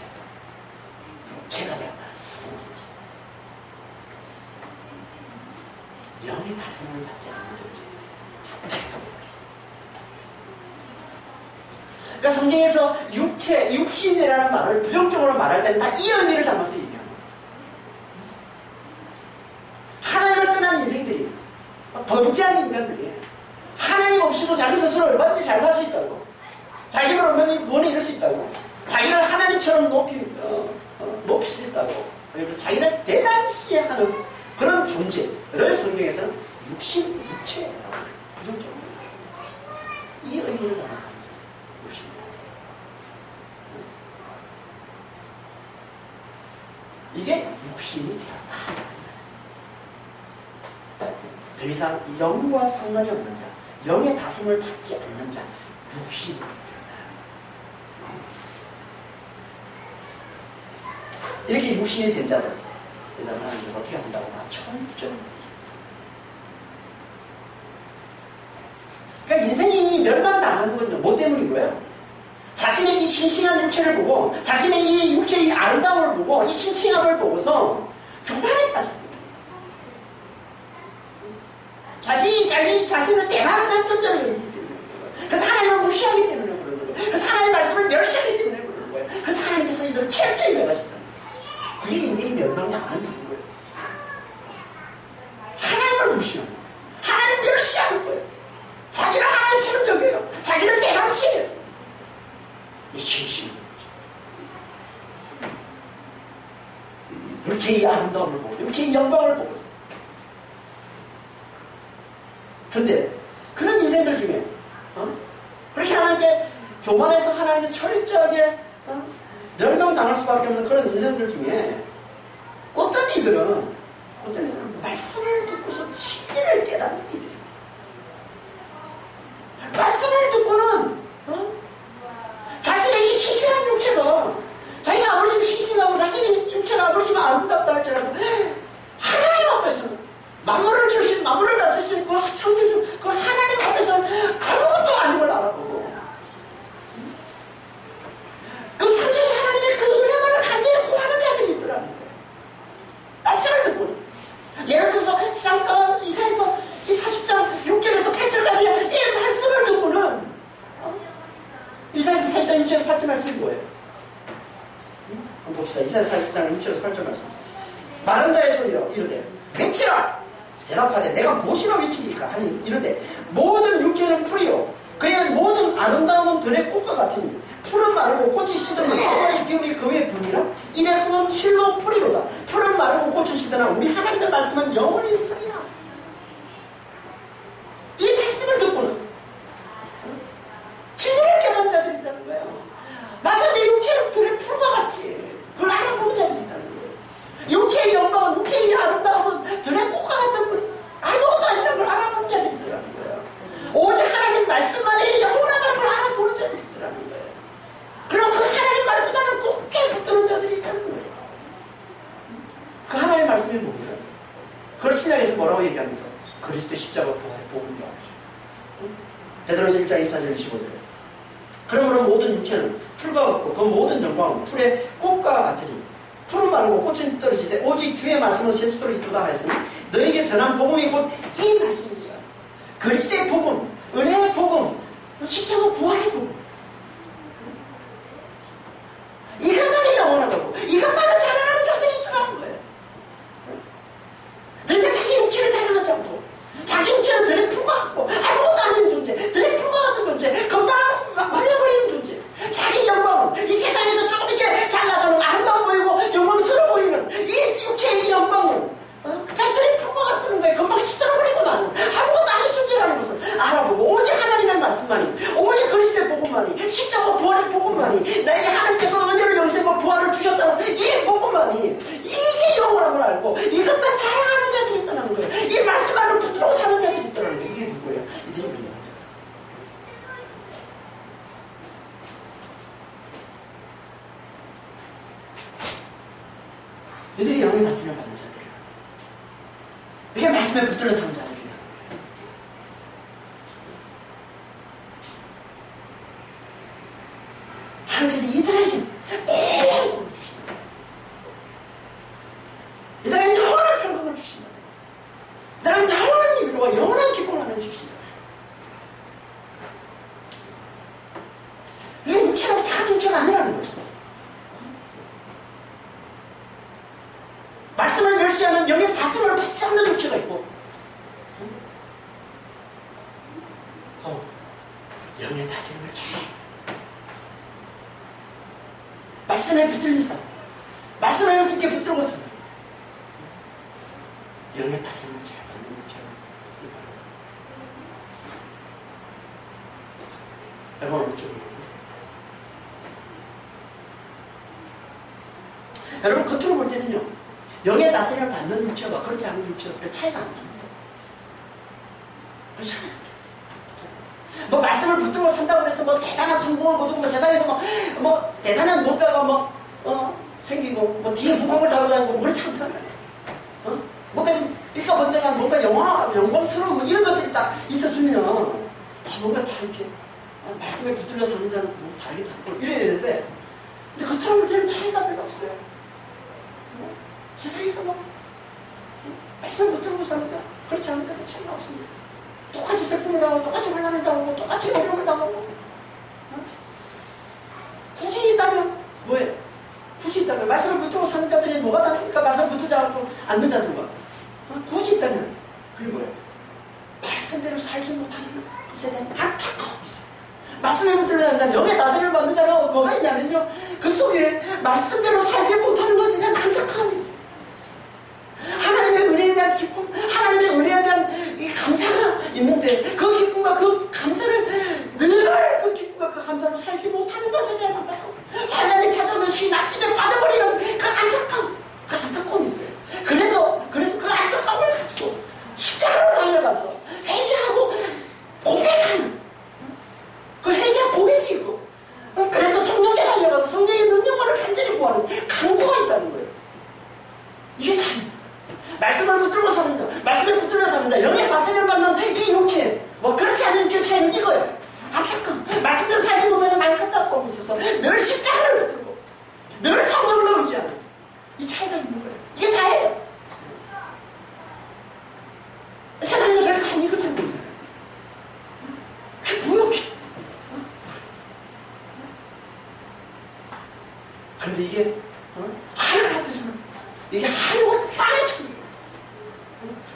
육체가 되었다. 영의 다스림을 받지 않는 존재, 육체가 되었다. 그러니까 성경에서 육체, 육신이라는 말을 부정적으로 말할 때는 다 이 의미를 담아서 얘기합니다. 하나님을 떠난 인생들이, 범죄한 인간들이 하나님 없이도 자기 스스로 얼마든지 잘 살 수 있다고, 자기 힘으로 얼마든지 구원에 이룰 수 있다고, 자기를 하나님처럼 높일 수 있다고, 그래서 자기를 대단시 하는 그런 존재를 성경에서는 육신, 육체라고 부정적으로 이 의미를 담아서 육신. 이게 육신이 되었다. 더 이상 영과 상관이 없는 자, 영의 다스림을 받지 않는 자, 육신이 되었다. 이렇게 육신이 된 자들, 하나님께서 어떻게 하신다고? 철저히. 그러니까 인생이 멸망당하는 건요, 뭐 때문인 거예요? 자신의 이 싱싱한 육체를 보고, 자신의 이 육체의 아름다움을 보고, 이 싱싱함을 보고서 교만에 빠집니다. 자신을 대단한 존재로 여기기 때문에. 그래서 하나님을 무시하기 때문에 그러는 거예요. 그래서 하나님의 말씀을 멸시하기 때문에 그러는 거예요. 그래서 하나님께서 이들을 철저히 멸하신다. 그게 인생이 멸망당하는 거예요. 하나님을 무시하는 거예요. 하나님 멸시하는 거예요. 자기를 하나님처럼 여겨요. 자기를 대단시해요. 이 신심한 거죠. 육체의 아름다움을 보고, 육체의 영광을 보고서. 그런데 그런 인생들 중에 그렇게 하나님께 교만해서 하나님께 철저하게 멸망당할 수밖에 없는 그런 인생들 중에 어떤 이들은 말씀을 듣고서 진리를 깨닫는 이들입니다. 말씀을 듣고는 자신의 이 싱싱한 육체가, 자기가 아버지면 싱싱하고 자신의 육체가 아버지면 아름답다 할지라도 하나님 앞에서는 만물을 지으신, 만물을 다스리신 그 창조주, 그 하나님 앞에서는 아무것도 아닌 걸 알아보고, 그 창조주 하나님의 그 은혜만을 간절히 구하는 자들이 있더라는 거예요. 말씀을 듣고는. 예를 들어서 이사야서 이 40장 6절에서 8절까지 이 말씀을 듣고는, 이사야서 40장 6절에서 8절 말씀이 뭐예요? 한번 봅시다. 이사야서 40장 6절에서 8절 말씀. 마른 자의 소리여 이르되 외치라. 대답하되 내가 무엇이라 외치리까 하니 이르되 모든 육체는 풀이요 그의 모든 아름다움은 들의 꽃과 같으니 풀은 마르고 꽃이 시드는 여호와의 기운이 그 위에 붐이라. 이 말씀은 실로 풀이로다. 풀은 마르고 꽃은 시드나 우리 하나님의 말씀은 영원히 있으리라. 이 말씀을 듣고는 진리를 깨닫는 자들이 있다는 거예요. 맞아, 내 육체는 들의 풀과 같지. 그걸 알아보는 자들이 있다는 거예요. 육체의 영광은, 육체의 아름다움은 들의 꽃과 같은 분이 아무것도 아니라는 걸 알아보는 자들이 있더라는 거예요. 오직 하나님 말씀만이 영원하다는 걸 알아보는 자들이 있더라는 거예요. 그럼 그 하나님 말씀만은 굳게 붙드는 자들이 있다는 거예요. 그 하나님 말씀이 뭡니까? 그걸 신약에서 뭐라고 얘기합니까? 그리스도의 십자가 부활의 복음이라고 하죠. 베드로서 1장 24절 25절에 그러므로 모든 육체는 풀과 같고 그 모든 영광은 풀의 꽃과 같으니 풀은 마르고 꽃은 떨어지되 오직 주의 말씀은 새수도로 있도다 하였으니 너에게 전한 복음이 곧 이 말씀이야. 그리스도의 복음, 은혜의 복음, 십자가 부활의 복음. 이것만이 영원하다고, 이것만을 자랑하는 자들이 있더라는 거예요. 더 이상 자기 육체를 자랑하지 않고 자기 육체는 들의 풀과 같고 아무것도 아닌 존재, 들의 풀과 같은 존재, 금방 말려버리는 존재. 자기 영광은 이 세상에서 조금 이렇게 잘 나가는 아름다워 보이고 영광스러워 보이는 이 육체의 영광은 들의 풀과 같다는 거예요. 금방 시들어버리고 마는 아무것도 아닌 존재라는 것을 알아보고 오직 하나님의 말씀만이, 오직 그리스도의 복음만이, 십자가 부활의 복음만이, 나에게 하나님께서 은혜를 영생과 부활을 주셨다는 이 복음만이 이게 영원한 걸 알고 이것만 자랑하는 자들이 있다는 거예요. 이 말씀만을 붙들고 사는 자들이 있다는 거예요. 이게 누구예요? 이들이 우리인 거죠. 이들이 영의 다스림을 받는 자들이에요. 이게 말씀에 붙들려 사는 자들이에요. 하나님께서 이들에게 영원을 주신다. 이들에게 영원한 평강을 주신다. 이들에게 영원한 위로와 영원한 기쁨을 하나님 주신다. 이게 육체라고 다 존재가 아니라는 거죠. 말씀을 멸시하는 영의 다스림을 받지 않는 육체가 있고 또 영의 다스림을 잘 말씀에 붙들린 사람, 말씀을 굳게 붙들고 사람, 영의 다스림을 잘 받는 육체가 있다. 여러분 어느 쪽이에요? 여러분 겉으로 볼 때는요 영의 다스림을 받는 육체가 그렇지 않은 육체가 별 차이가 안 납니다. 그렇잖아요. 뭐 말씀을 붙들고 산다고 해서 뭐 대단한 성공을 거두고 뭐 세상에서 뭐 대단한 뭔가가 생기고 뭐 뒤에 후광을 달고 다니고 뭐 그렇지 않잖아요. 뭔가 좀 삐까번쩍한 뭔가 영광스러운 뭐 이런 것들이 딱 있어주면 뭔가 다 이렇게 말씀에 붙들려 사는 자는 뭐 다르게 하고 이래야 되는데 근데 그처럼 문제는 차이가 별로 없어요. 세상에서 말씀을 붙들고 사는 자 그렇지 않은 자는 차이가 없습니다. 똑같이 슬픔을 당하고 똑같이 환난을 당하고 똑같이 어려움을 당하고 굳이 있다면 뭐예요? 굳이 있다면 말씀을 붙들고 사는 자들이 뭐가 다릅니까? 말씀을 붙들지 않고 않는 자들과 굳이 있다면 그게 뭐예요? 말씀대로 살지 못하는 것에 대한 안타까움이 있어요. 말씀에 붙들려 사는 자는 영의 다스림을 받는 자는 뭐가 있냐면요 그 속에 말씀대로 살지 못하는 것에 대한 안타까움이 있어요. 하나님의 은혜에 대한 기쁨, 하나님의 은혜에 대한 이 감사가 있는데 그 기쁨과 그 감사를 늘 그 기쁨과 그 감사로 살지 못하는 것에 대한 안타까움, 환난이 찾아오면 쉬 낙심에 빠져버리는 그 안타까움이 있어요. 그래서 그 안타까움을 가지고 십자가로 달려가서 회개하고 고백하는 그 회개와 고백이 있고 그래서 성령께 달려가서 성령의 능력만을 간절히 구하는 간구가 있다는 거예요. 이게 참 말씀을 붙들고 사는 자, 말씀에 붙들려 사는 자, 영의 다스림을 받는 이 육체, 그렇지 않은 그 차이는 이거예요. 안타까움, 말씀대로 살지 못하는 안타까움이 있어서 늘 십자가를 붙들고 늘 성령을 의지하는 이 차이가 있는 거예요. 이게 다예요. 세상에서 별거 아닌 것처럼 보이잖아요. 그게 부욕이. 그런데 이게 하늘 앞에서는 이게 하늘과 땅의 차이예요.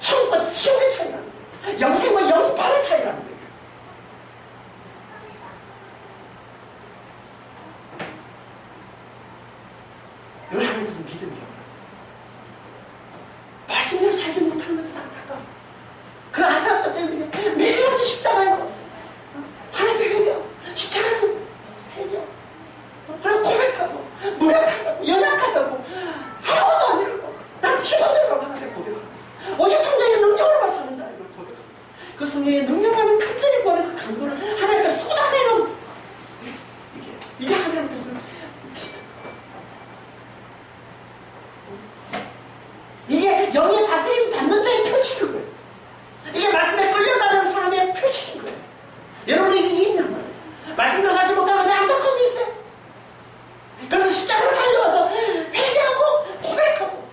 천국과 지옥의 차이라는 거예요. 영생과 영빨의 차이라는 거예요. 이걸 하는 것은 믿음이에요. 말씀대로 살지 못하는 것은 안타까워. 그 안타까움 때문에 매일같이 십자가에 나왔어요. 하나님께 회개하고 십자가는 회개하고 그리고 고백하고 무력하다고 연약하다고 아무것도 안 이루고 나는 죽어들라고 하나님께 고백하고 있어요. 오직 성령의 능력으로만 사는 자를 고백하고 있어요. 그 성령의 능력만을 간절히 구하는 그 간구를 하나님께 쏟아내는 이게 하나님께서는 이게 영의 다스림 받는 자의 표징인 거예요. 이게 말씀에 끌려다니는 사람의 표징인 거예요. 여러분에게 이게 있냔 말이에요. 말씀도 살지 못하는데 안타까움이 있어요. 그래서 십자가로 달려와서 회개하고 고백하고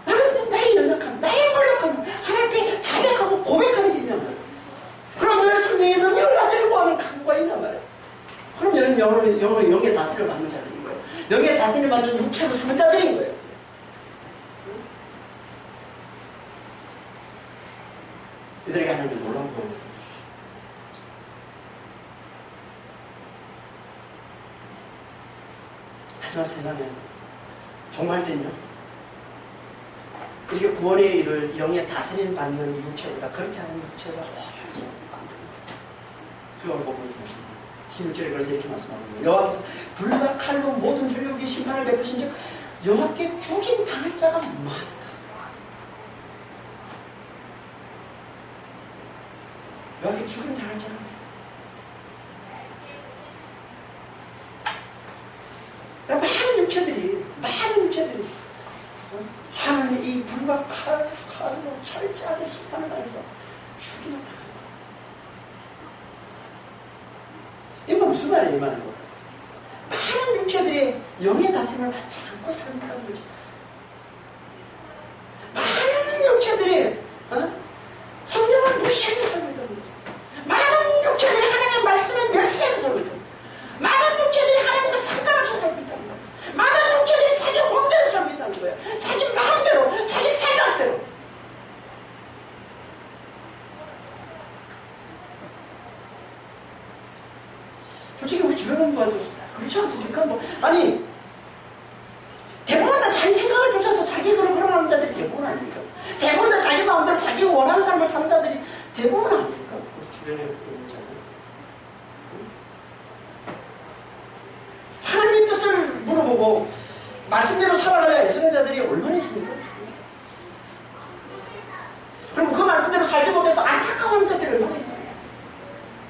나는 나의 연약함, 나의 무력함 하나님께 자백하고 고백하는 게 있냔 말이에요. 그럼 늘 성령의 능력을 가지고 하는 간구가 있냔 말이에요. 그럼 영의 다스림을 받는 자들인 거예요. 영의 다스림을 받는 육체로 사는 자들인 거예요. 이들에게 하나님의 놀라운 복을 주십시오. 하지만 세상에 종말 때는요 이렇게 구원의 일을 영의 다스림 받는 이 육체보다 그렇지 않은 육체가 훨씬 많답니다. 그걸 보고 있습니다. 16절에 그래서 이렇게 말씀합니다. 여호와께서 불과 칼로 모든 혈육의 심판을 베푸신 즉 여호와께 죽임 당할 자가 많다. 여기 죽임 당할 자가 많다. 많은 육체들이 하나님 이 불과 칼로 철저하게 심판을 당해서 죽임을 당한다. 이거 무슨 말이에요? 이 말은 많은 육체들이 영의 다스림을 받지 않고 살았다는 거죠. 많은 육체들이 성령을 무시하게 살고 있다는 거죠. 많은 육체들이 하나님의 말씀을 멸시하게 살고 있다는 거죠. 많은 육체들이 하나님과 상관없이 살고 있다는 거예요. 많은 육체들이 자기 마음대로 살고 있다는 거예요. 자기 마음대로, 자기 생각대로. 솔직히 우리 주변을 봐도 그렇지 않습니까? 아니 대부분 다 자기 생각을 쫓아서 자기 그런 자들이 대부분 아닙니까? 대부분 다 자기 마음대로 자기 원하는 삶을 사는 자들이 대부분 아닙니까? 우리 주변에 있는 자들. 하나님의 뜻을 물어보고 말씀대로 살아가야 애쓰는 자들이 얼마나 있습니까? 그리고 그 말씀대로 살지 못해서 안타까워하는 자들이 얼마나 있나요?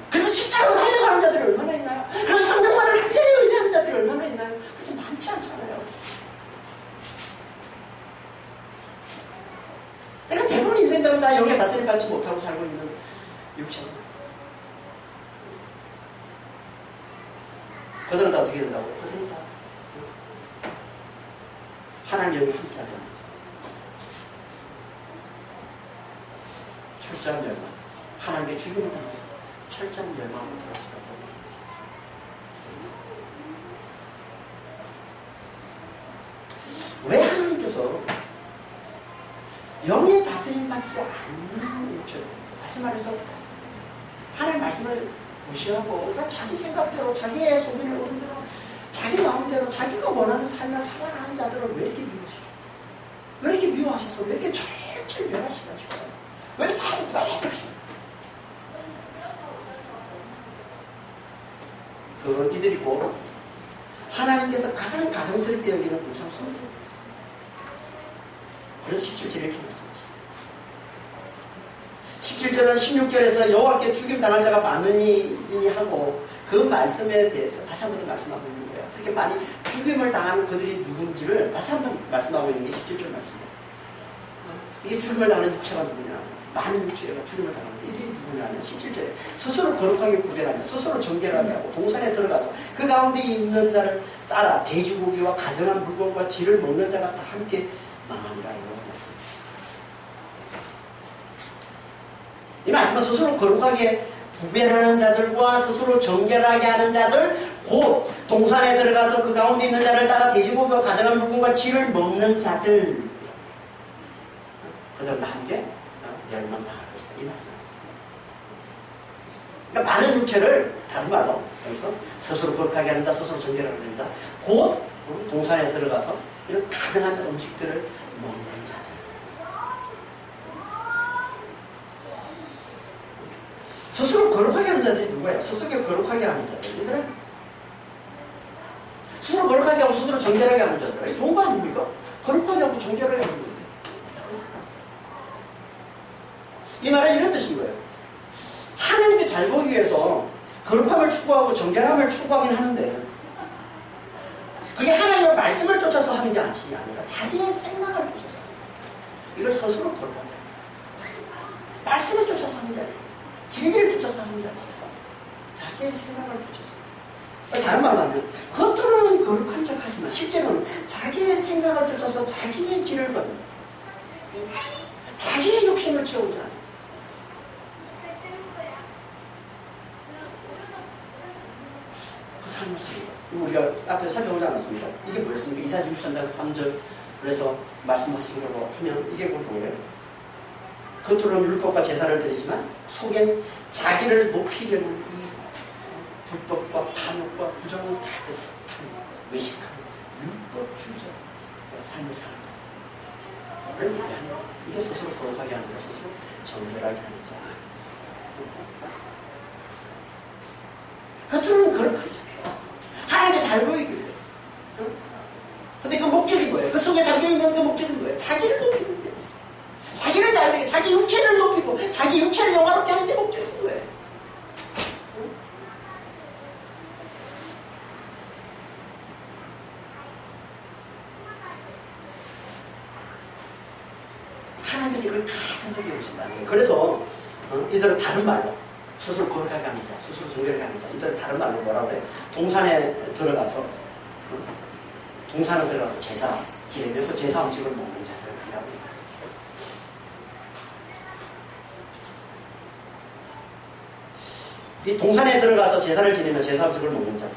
그래서 십자가로 달려가는 자들이 얼마나 있나요? 그래서 성경만을 간절히 의지하는 자들이 얼마나 있나요? 그렇게 많지 않잖아요. 그러니까 대부분 인생들은 다 영의 다스림 받지 못하고 살고 있는 육체입니다. 그들은 다 어떻게 된다고? 그들은 다 하나님 영이 함께 하잖아요. 철저한 멸망. 하나님의 죽임을 당하고 철저한 멸망으로 들어갈 수가 없다. 왜 하나님께서 영의 다스림 받지 않는 육체로, 다시 말해서 하나님 말씀을 무시하고 그러니까 자기 생각대로 자기의 속에 오는 대로 자기 마음대로 자기가 원하는 삶을 살아가는 자들을 왜 이렇게 미워하시죠? 왜 이렇게 미워하셔서 왜 이렇게 철저히 멸하시가지고 왜 이렇게 다 그러시죠? 그 이들이 곧 하나님께서 가장 가정스럽게 여기는 우상숭배입니다. 그래서 17절에 이렇게 말씀하십니다. 17절은 16절에서 여호와께 죽임 당할 자가 많으니 하고 그 말씀에 대해서 다시 한번 말씀하고 있는 거예요. 그렇게 많이 죽임을 당하는 그들이 누군지를 다시 한번 말씀하고 있는 게 17절 말씀이에요. 이게 죽임을 당하는 육체가 누구냐? 많은 육체가 죽임을 당하는 이들이 누구냐면 17절에 스스로 거룩하게 구별하며 스스로 정결하게 하고 동산에 들어가서 그 가운데 있는 자를 따라 돼지고기와 가증한 물건과 쥐를 먹는 자가 다 함께 망하니라. 이 말씀은 스스로 거룩하게 구별하는 자들과 스스로 정결하게 하는 자들, 곧 동산에 들어가서 그 가운데 있는 자를 따라 돼지고기와 가증한 물건과 쥐를 먹는 자들, 그들은 다 함께 멸망당할 것이다. 이 말씀입니다. 그러니까 많은 육체를 다른 말로 여기서 스스로 거룩하게 하는 자, 스스로 정결하게 하는 자, 곧 동산에 들어가서 이런 가증한 음식들을 먹는 자들. 스스로 거룩하게 하는 자들이 누구예요? 스스로 거룩하게 하는 자들. 얘들은 스스로 거룩하게 하고 스스로 정결하게 하는 자들. 이게 좋은 거 아닙니까? 거룩하게 하고 정결하게 하는 거예요. 이 말은 이런 뜻인 거예요. 하나님께 잘 보기 위해서 거룩함을 추구하고 정결함을 추구하긴 하는데 그게 하나님의 말씀을 쫓아서 하는 게 아니라 자기의 생각을 쫓아서 하는 거예요. 이걸 스스로 거룩하게 합니다. 말씀을 쫓아서 하는 게 아니라 진리를 쫓아서 하는 게 아니라 자기의 생각을 쫓아서. 다른 말로 하면 겉으로는 거룩한 척하지만 실제로는 자기의 생각을 쫓아서 자기의 길을 걷는 자기의 욕심을 채우지 않아요. 그 삶을 삽니다. 우리가 앞에 살펴보지 않았습니까? 이게 뭐였습니까? 이사야 63장 3절 그래서 말씀하신 걸로 하면 이게 뭐예요? 겉으로는 율법과 제사를 드리지만 속엔 자기를 높이려는 이 불법과 탐욕과 부정을 가득한 외식하는 율법주의자들 삶을 사는 자를 얘기하는 거예요. 이게 스스로 거룩하게 하는 자, 스스로 정결하게 하는 자. 겉으로는 거룩한 척해요. 하나님께 잘 보이기 위해서. 근데 그 목적이 뭐예요? 그 속에 담겨있는 그 목적이 뭐예요? 자기를 높이는 데 자기를 잘 되게, 자기 육체를 높이고 자기 육체를 영화롭게 하는 게 목적인 거예요. 하나님께서 이걸 가장 보게 오신다는 거예요. 그래서 이들은 다른 말로 스스로 거룩하게 하는 자, 스스로 정결하게 하는 자, 이들은 다른 말로 뭐라고 그래요? 동산에 들어가서 제사 지내면 그 제사 음식을 먹는 자들이라고 합니다. 이 동산에 들어가서 제사를 지내면 제사 음식을 먹는 자들.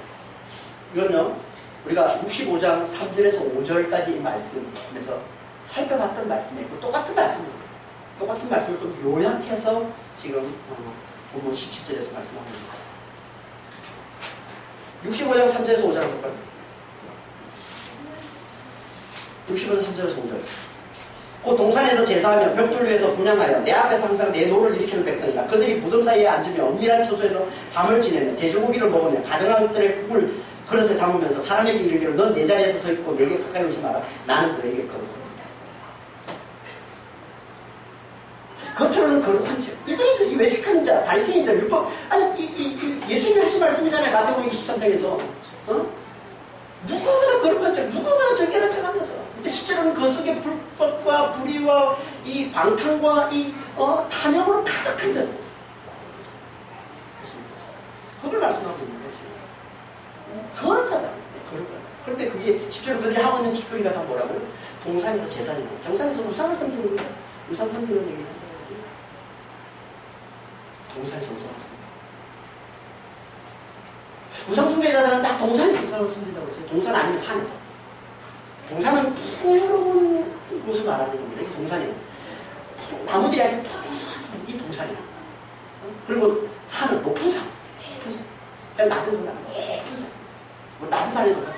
이건요, 우리가 65장 3절에서 5절까지 이 말씀에서 살펴봤던 말씀이고 똑같은 말씀입니다. 똑같은 말씀을 좀 요약해서 지금 본문 17절에서 말씀하고 있습니다. 65장 3절에서 5절 한번 볼까요? 65장 3절에서 5절. 곧 동산에서 제사하며 벽돌 위에서 분향하여 내 앞에서 항상 내 노를 일으키는 백성이라. 그들이 무덤 사이에 앉으며 엄밀한 처소에서 밤을 지내며 돼지고기를 먹으며 가정한 것들의 국을 그릇에 담으면서 사람에게 이르기를 넌 내 자리에서 서 있고 내게 가까이 오지 마라. 나는 너에게 거룩하다. 겉으로는 거룩한 자. 이들이 이 외식하는 자, 바리새인들, 율법. 아니, 예수님이 하신 말씀이잖아요. 마태복음 23장에서. 누구보다 거룩한 자, 누구보다 정결한 자 하면서. 근데 실제로는 그 속에 불법과 불의와 이 방탕과 이 탐욕으로 가득한 자. 그걸 말씀하고 있는 거죠. 거룩하다. 거룩하다. 그런데 그게 실제로 그들이 하고 있는 짓거리가 다 뭐라고요? 동산에서 제사지고 정산에서 우상을 섬기는 거예요. 우상 섬기는 얘기를 한다고 했어요. 동산에서 우상을 섬기는 우상 숭배자들은 다 동산에서 우상을 섬긴다고 했어요. 동산 아니면 산에서. 동산은 풍요로운 곳을 말하는 겁니다. 이 동산이에요. 나무들이 아주 푸르스한 이 동산이에요. 그리고 산은 높은 산. 깊은 산. 그냥 낮은 산, 깊은 산. 뭐 낮은 산에도 가서.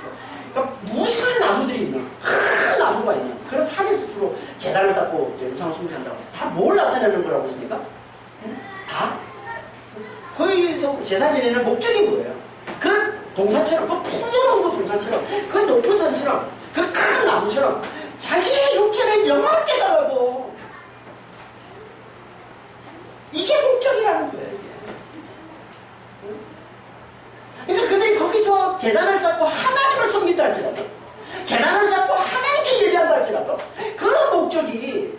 그러니까 무수한 나무들이 있는, 큰 나무가 있는 그런 산에서 주로 제단을 쌓고 이제 우상을 숭배한다고 해서 다 뭘 나타내는 거라고 했습니까? 다? 거기서 제사 지내는 목적이 뭐예요? 그 동산처럼, 그 풍요로운 그 동산처럼, 그 높은 산처럼, 그 큰 나무처럼 자기의 육체를 영화롭게 달라고. 이게 목적이라는 거예요, 이게. 그러니까 그들이 거기서 제단을 쌓고 하나님을 섬긴다 할지라도, 제단을 쌓고 하나님께 예배한다 할지라도, 그런 목적이,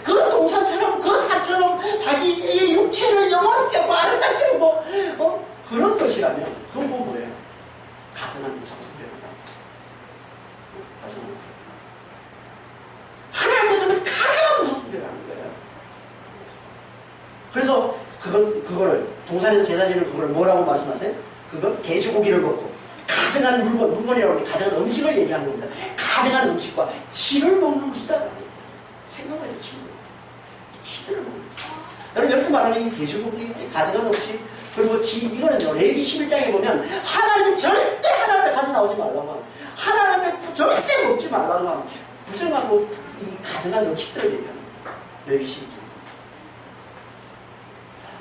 그 동산처럼, 그 산처럼 자기의 육체를 영화롭게 하고 아름답게 하고, 그런 것이라면, 그건 뭐예요? 가증한 우상 숭배입니다. 가증한 우상. 하나님께서는 가증한 우상 숭배라는 거예요. 그래서 그거를 동산에서 제사 지는 그걸 뭐라고 말씀하세요? 그건 돼지고기를 먹고 가증한 물건이라고 하면 가증한 음식을 얘기하는 겁니다. 가증한 음식과 쥐를 먹는 것이다. 생각만 해도 쥐를 먹는 것이다. 여러분 여기서 말하는 이 돼지고기, 가증한 음식, 그리고 이거는요, 레위기 11장에 보면 하나님이 절대 하나님 앞에 가서 나오지 말라고 하면, 하나님 앞에 절대 먹지 말라고 하면 부정하고 이 가증한 음식들을 얘기하는 거예요. 레위기 11장에서.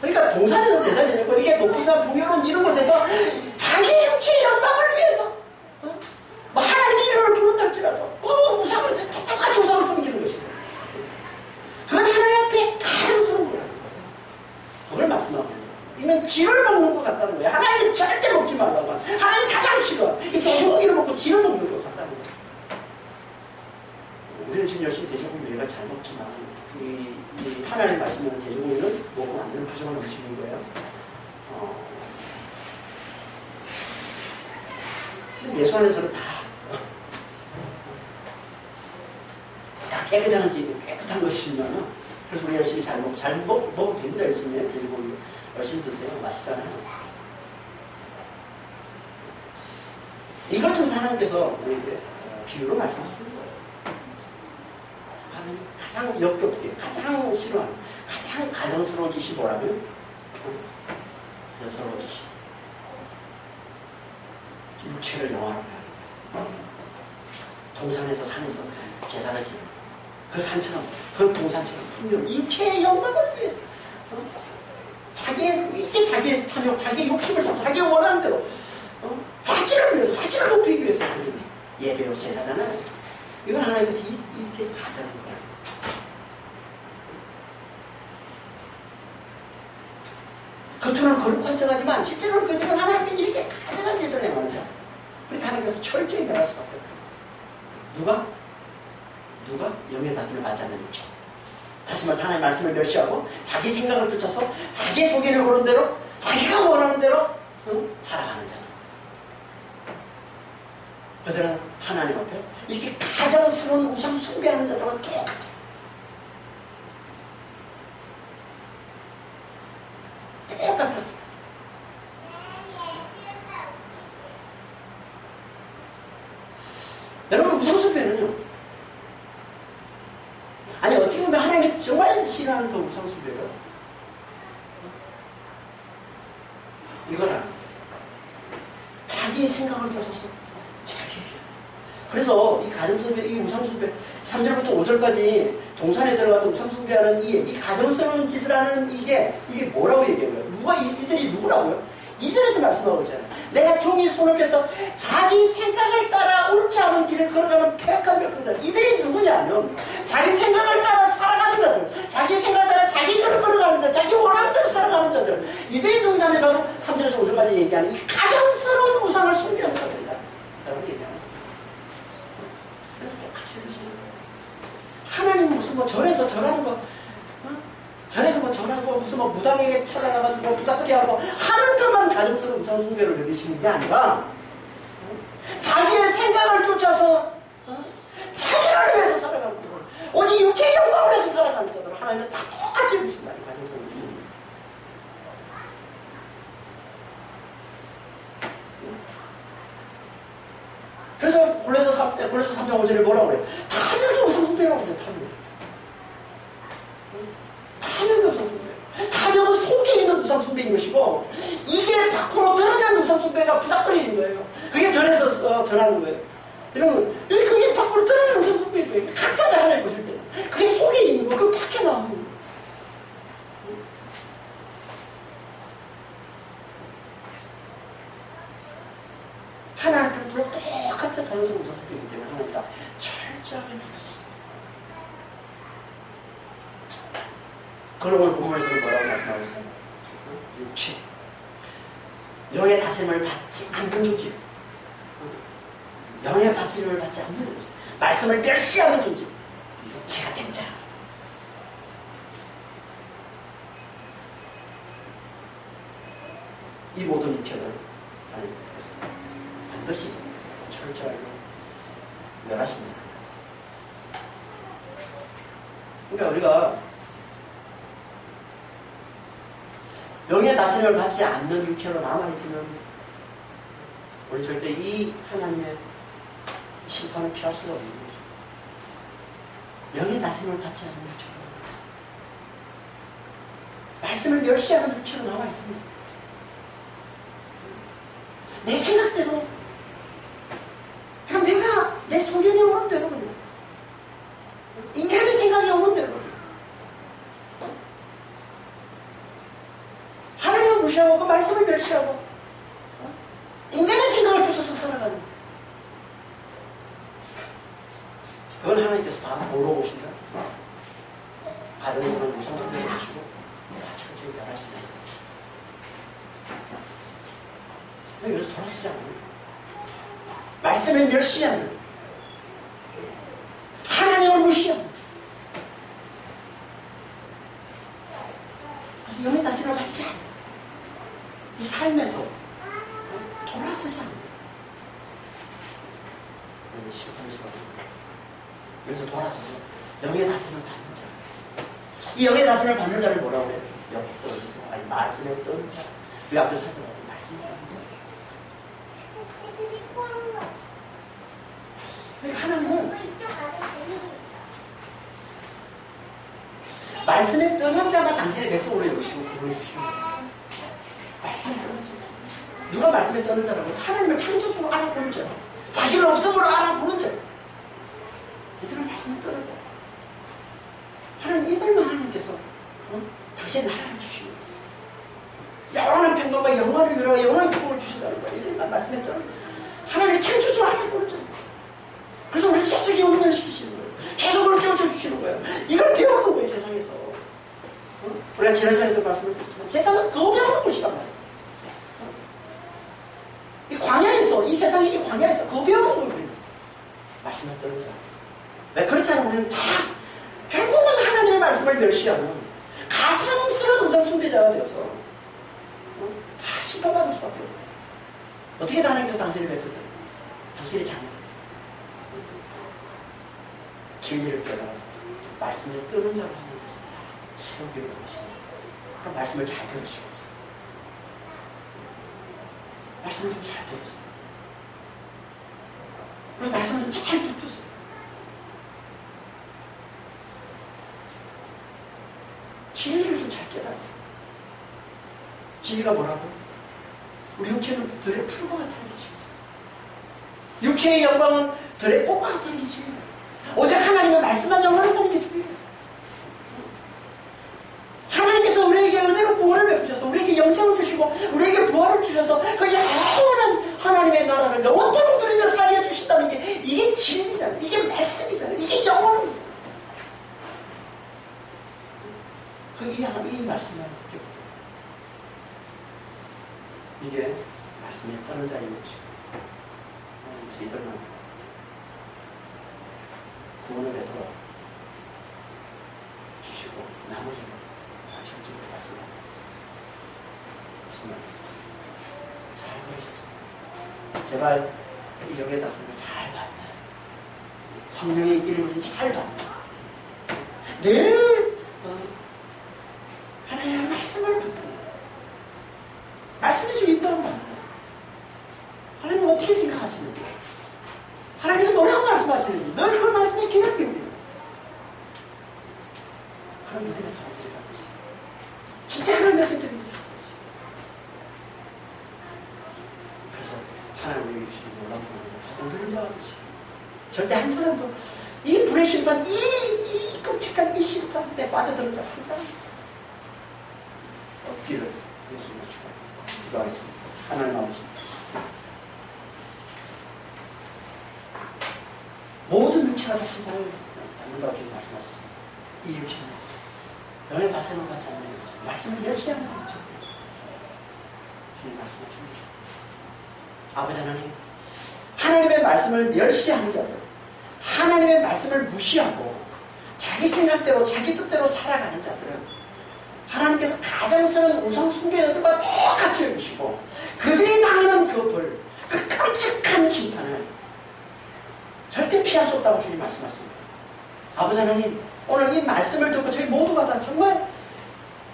그러니까 동산에서 제사 지내고 이게 높은 산 풍요로운 이런 곳에서 자기의 육체의 영광을 위해서 뭐 하나님의 이름을 부른다 할지라도 우상을 똑같이 우상을 섬기는 것입니다. 그건 하나님 앞에 가증스러운 거라는 거예요. 그걸 말씀하고 있는 거예요. 이건 쥐를 먹는 것 같다는 거예요. 하나님을 절대 먹지 말라고 하는, 하나님 가장 싫어. 이 돼지고기를 먹고 쥐를 먹는 것 같다는 거예요. 우리는 지금 열심히 돼지고기 우리가 잘 먹지만 이 하나님 말씀하는 돼지고기는 먹으면 안 되는 부정한 음식인 거예요. 예수 안에서는 다 깨끗한 집, 깨끗한 것이면, 그래서 우리 열심히 잘 먹으면 됩니다. 열심히 돼지고기 열심히 드세요. 맛있잖아요. 이걸 통해서 하나님께서 우리에게 비유로 말씀하시는 거예요. 하나님 가장 역겹게, 가장 싫어하는, 가장 가정스러운 짓이 뭐라고요? 가정스러운 짓이 육체를 영화롭게 하는 거예요. 동산에서 산에서 제사를 지내는 거예요. 그 산처럼, 그 동산처럼 풍요로운 육체의 영광을 위해서 이게 자기의 탐욕, 자기의 욕심을 좀 자기가 원하는 대로 자기를 위해서, 자기를 높이기 위해서 예배로 제사잖아요. 이건 하나님께서 이렇게 가자는 거예요. 겉으로는 거룩한 척하지만 실제로는 그들은 하나님께 이렇게 가증한 짓을 행하는 자. 그러니까 하나님께서 철저히 변할 수밖에 없다. 누가? 영의 다스림을 받지 않는 일죠. 다시 말해서 하나님의 말씀을 멸시하고 자기 생각을 쫓아서 자기 속에를 보는 대로, 자기가 원하는 대로 살아가는 자들. 그들은 하나님 앞에 이렇게 가증스러운 우상 숭배하는 자들과 똑같아요. 똑같아. 여러분 우상 숭배는요, 아니 어떻게 보면 하나님이 정말 싫어하는 그 우상 숭배가 이거라. 자기의 생각을 쫓아서 그래서 이 가정숭배, 이 우상숭배 3절부터 5절까지 동산에 들어가서 우상숭배하는 이 가정스러운 짓을 하는 이게 뭐라고 얘기해요? 이들이 누구라고요? 2절에서 말씀하고 있잖아요. 내가 종일 손을 펴서 자기 생각을 따라 옳지 않은 길을 걸어가는 폐역한 백성들. 이들이 누구냐면 자기 생각을 따라 살아가는 자들, 자기 생각을 따라 자기 걸을 걸어가는 자, 자기 원하는 대로 살아가는 자들. 이들의 농담이 바로 3절에서 5절까지 얘기하는 이 가장스러운 우상을 숭배하는 자들이다. 라고 얘기합니다. 그래서 똑같이 해주시는 거예요. 하나님 무슨 뭐 절에서 절하는 거, 절에서 뭐 절하고 무슨 뭐 무당에게 찾아가가지고 부닥거리하고 하는 것만 가정스러운 우상 숭배를 여기시는 게 아니라 자기의 생각을 쫓아서 자기를 위해서 살아가는 자들, 오직 육체의 영광을 위해서 살아가는 자들 하나님은 다 똑같이 여기신다. 가정스러운 우상. 그래서 골로새 3장 5절에 뭐라고 그래요? 탐욕이 우상 숭배라고 그래요. 탐욕이 우상 숭배. 탐욕은 속에 있는 우상 숭배인 것이고 이게 밖으로 드러나는 우상 숭배가 부닥거리는 거예요. 그게 절에서 절하는 거예요. 여러분, 그게 밖으로 드러나는 우상 숭배인 거예요. 같잖아요. 하나님 보실 때는. 그게 속에 있는 거, 그 밖에 나오는 거. 하나님 불러 똑같은 가능성 우상 숭배이기 때문에 하나님 다 철저하게 말했어요. 그런 오늘 본문에서는 뭐라고 말씀하고 있어요? 육체. 영의 다스림을 받지 않는 존재. 영의 다스림을 받지 않는 존재. 말씀을 멸시하는 존재. 육체가 된 자. 이 모든 육체를 하나님께서 반드시 철저하게 멸하십니다. 그러니까 우리가 영의 다스림을 받지 않는 육체로 남아있으면 우리 절대 이 하나님의 심판을 피할 수가 없는 거죠. 영의 다스림을 받지 않는 육체로 말씀을 멸시하는 육체로 남아있습니다. 내 생각대로 그냥 내가 내 소견이 오는 대로 그냥 인간의 생각이 오는 대로 하나님을 무시하고 그 말씀을 멸시하고 인간의 생각을 쫓아서 살아가는 그건 하나님께서 다 보러 오신다. 가정에서는 우상 숭배해 주시고 다 철저히 멸하신다. 여기서 돌아서지 않아요. 말씀을 멸시하는 하나님을 무시하는 그래서 영의 다스림을 받지 않는 이 삶에서 돌아서지 않는 심판의 수가 여기서 돌아서서 영의 다스림을 받는 자. 이 영의 다스림을 받는 자를 뭐라고 해요? 영에 떠는 자, 아니 말씀에 떠는 자. 그 앞에 살펴봤던 말씀에 떠는 자. 그래서 하나님은 말씀에 떠는 자만 당신의 백성으로 여기시고 보내주시는 거예요. 말씀에 떠는 자. 누가 말씀에 떠는 자라고? 하나님을 창조주로 알아보는 자. 자기를 없음으로 알아보는 자. 이들은 말씀에 떠는 자. 하나님 이들만 하나님께서 당신의 나라를 주시는 거예요. 영원한 평강과 영원한 위로와 영원한 기쁨을 주신다는 거예요. 이들만 말씀에 떠는 자. 하나님의 창조주로 알아보는 자. 그래서 우리를 계속 훈련시키시는 거예요. 계속 우리를 깨우쳐 주시는 거예요. 이걸 배우는 거예요, 세상에서. 우리가 지난주에도 말씀을 드렸지만 세상은 그거 배우는 곳이란 말이에요. 이 광야에서, 이 세상의 이 광야에서 그거 배우는 거예요, 우리는. 말씀을 듣는 자. 왜 그렇지 않으면 우리는 다 결국은 하나님의 말씀을 멸시하는 가슴스러운 우상 숭배자가 되어서 다 심판받을 수밖에 없어요. 어떻게 하나님께서 당신을 맺었다? 당신의 자녀들. 진리를 깨달아서 말씀에 뜨는 자를 하는 것을 세우기를 원하십니다. 그럼 말씀을 잘 들으시고 말씀을 좀 잘 들으세요. 그리고 말씀을 좀 잘 붙드세요. 진리를 좀 잘 깨달으세요. 진리가 뭐라고? 우리 육체는 들의 풀과 같다는 게 진리죠. 육체의 영광은 들의 꽃과 같다는 게 진리죠. 오직 하나님의 말씀만 영원하다는 게 진리죠. 하나님께서 우리에게 은혜로 구원을 베푸셔서 우리에게 영생을 주시고 우리에게 부활을 주셔서 그 영원한 하나님의 나라를 영원토록 누리며 살게 해주신다는 게 이게 진리잖아요. 이게 말씀이잖아요. 이게 영원합니다. 그 이 말씀만 이렇게 붙어요. 이게 말씀에 떠는 자인 것이고 저희들만 구원을 베풀어 주시고 나머지는 다 정직히 하신다. 정말 잘 들으셨습니다. 제발 이 영예다스를 잘 받나, 성령의 이름을 잘 받나, 늘 하나님의 말씀을 붙드는, 말씀이 좀 있다고 말합니다. 하나님 어떻게 생각하시는지, 하나님께서 뭐라고 말씀하시는지 늘 그 말씀에 귀를 기울이는 그런 믿음의 사람들이 되듯이 진짜 하나님의 백성들이 살았지. 그래서 하나님이 주시는 놀라운 은혜를 받은 자와 되시, 절대 한 사람도 이 불의 심판, 이 끔찍한 이 심판에 빠져들은 자 한 사람 없기를 예수님의 축원합니다. 기도하겠습니다. 하나님 아버지, 모든 육체가 다 심판을 받는다고 주님 말씀하셨습니다. 이 육체는 영의 다스림을 받지 않는 거죠. 말씀을 멸시하는 거죠. 주님 말씀하십니다. 아버지 하나님, 하나님의 말씀을 멸시하는 자들, 하나님의 말씀을 무시하고 자기 생각대로 자기 뜻대로 살아가는 자들은 하나님께서 가장스러운 우상 숭배자들과 똑같이 여기시고 그들이 당하는 그 벌, 그 끔찍한 심판을 절대 피할 수 없다고 주님 말씀하십니다. 아버지 하나님, 오늘 이 말씀을 듣고 저희 모두가 다 정말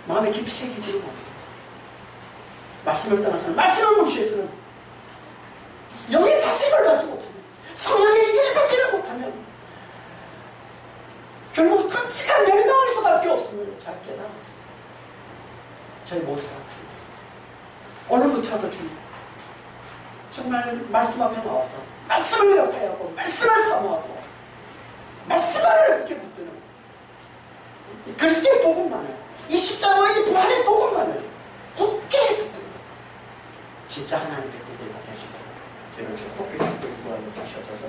마음에 깊이 새기기를 원합니다. 말씀을 떠나서는, 말씀을 무시해서는 영의 다스림을 받지 못하면, 성령의 인기를 받지를 못하면 결국 끔찍한 멸망할 수밖에 없음을 잘 깨달았습니다. 저희 모두 다 오늘부터라도 주님 정말 말씀 앞에 나와서 말씀을 역하여하고 말씀을 사모하고 말씀 안을 이렇게 붙드는 그리스도의 복음만을, 이 십자가와 이 부활의 복음만을 굳게 붙드는 진짜 하나님의 백성들이 다 될 수 있도록 저희를 축복해 주시고 인도하여 주시옵소서.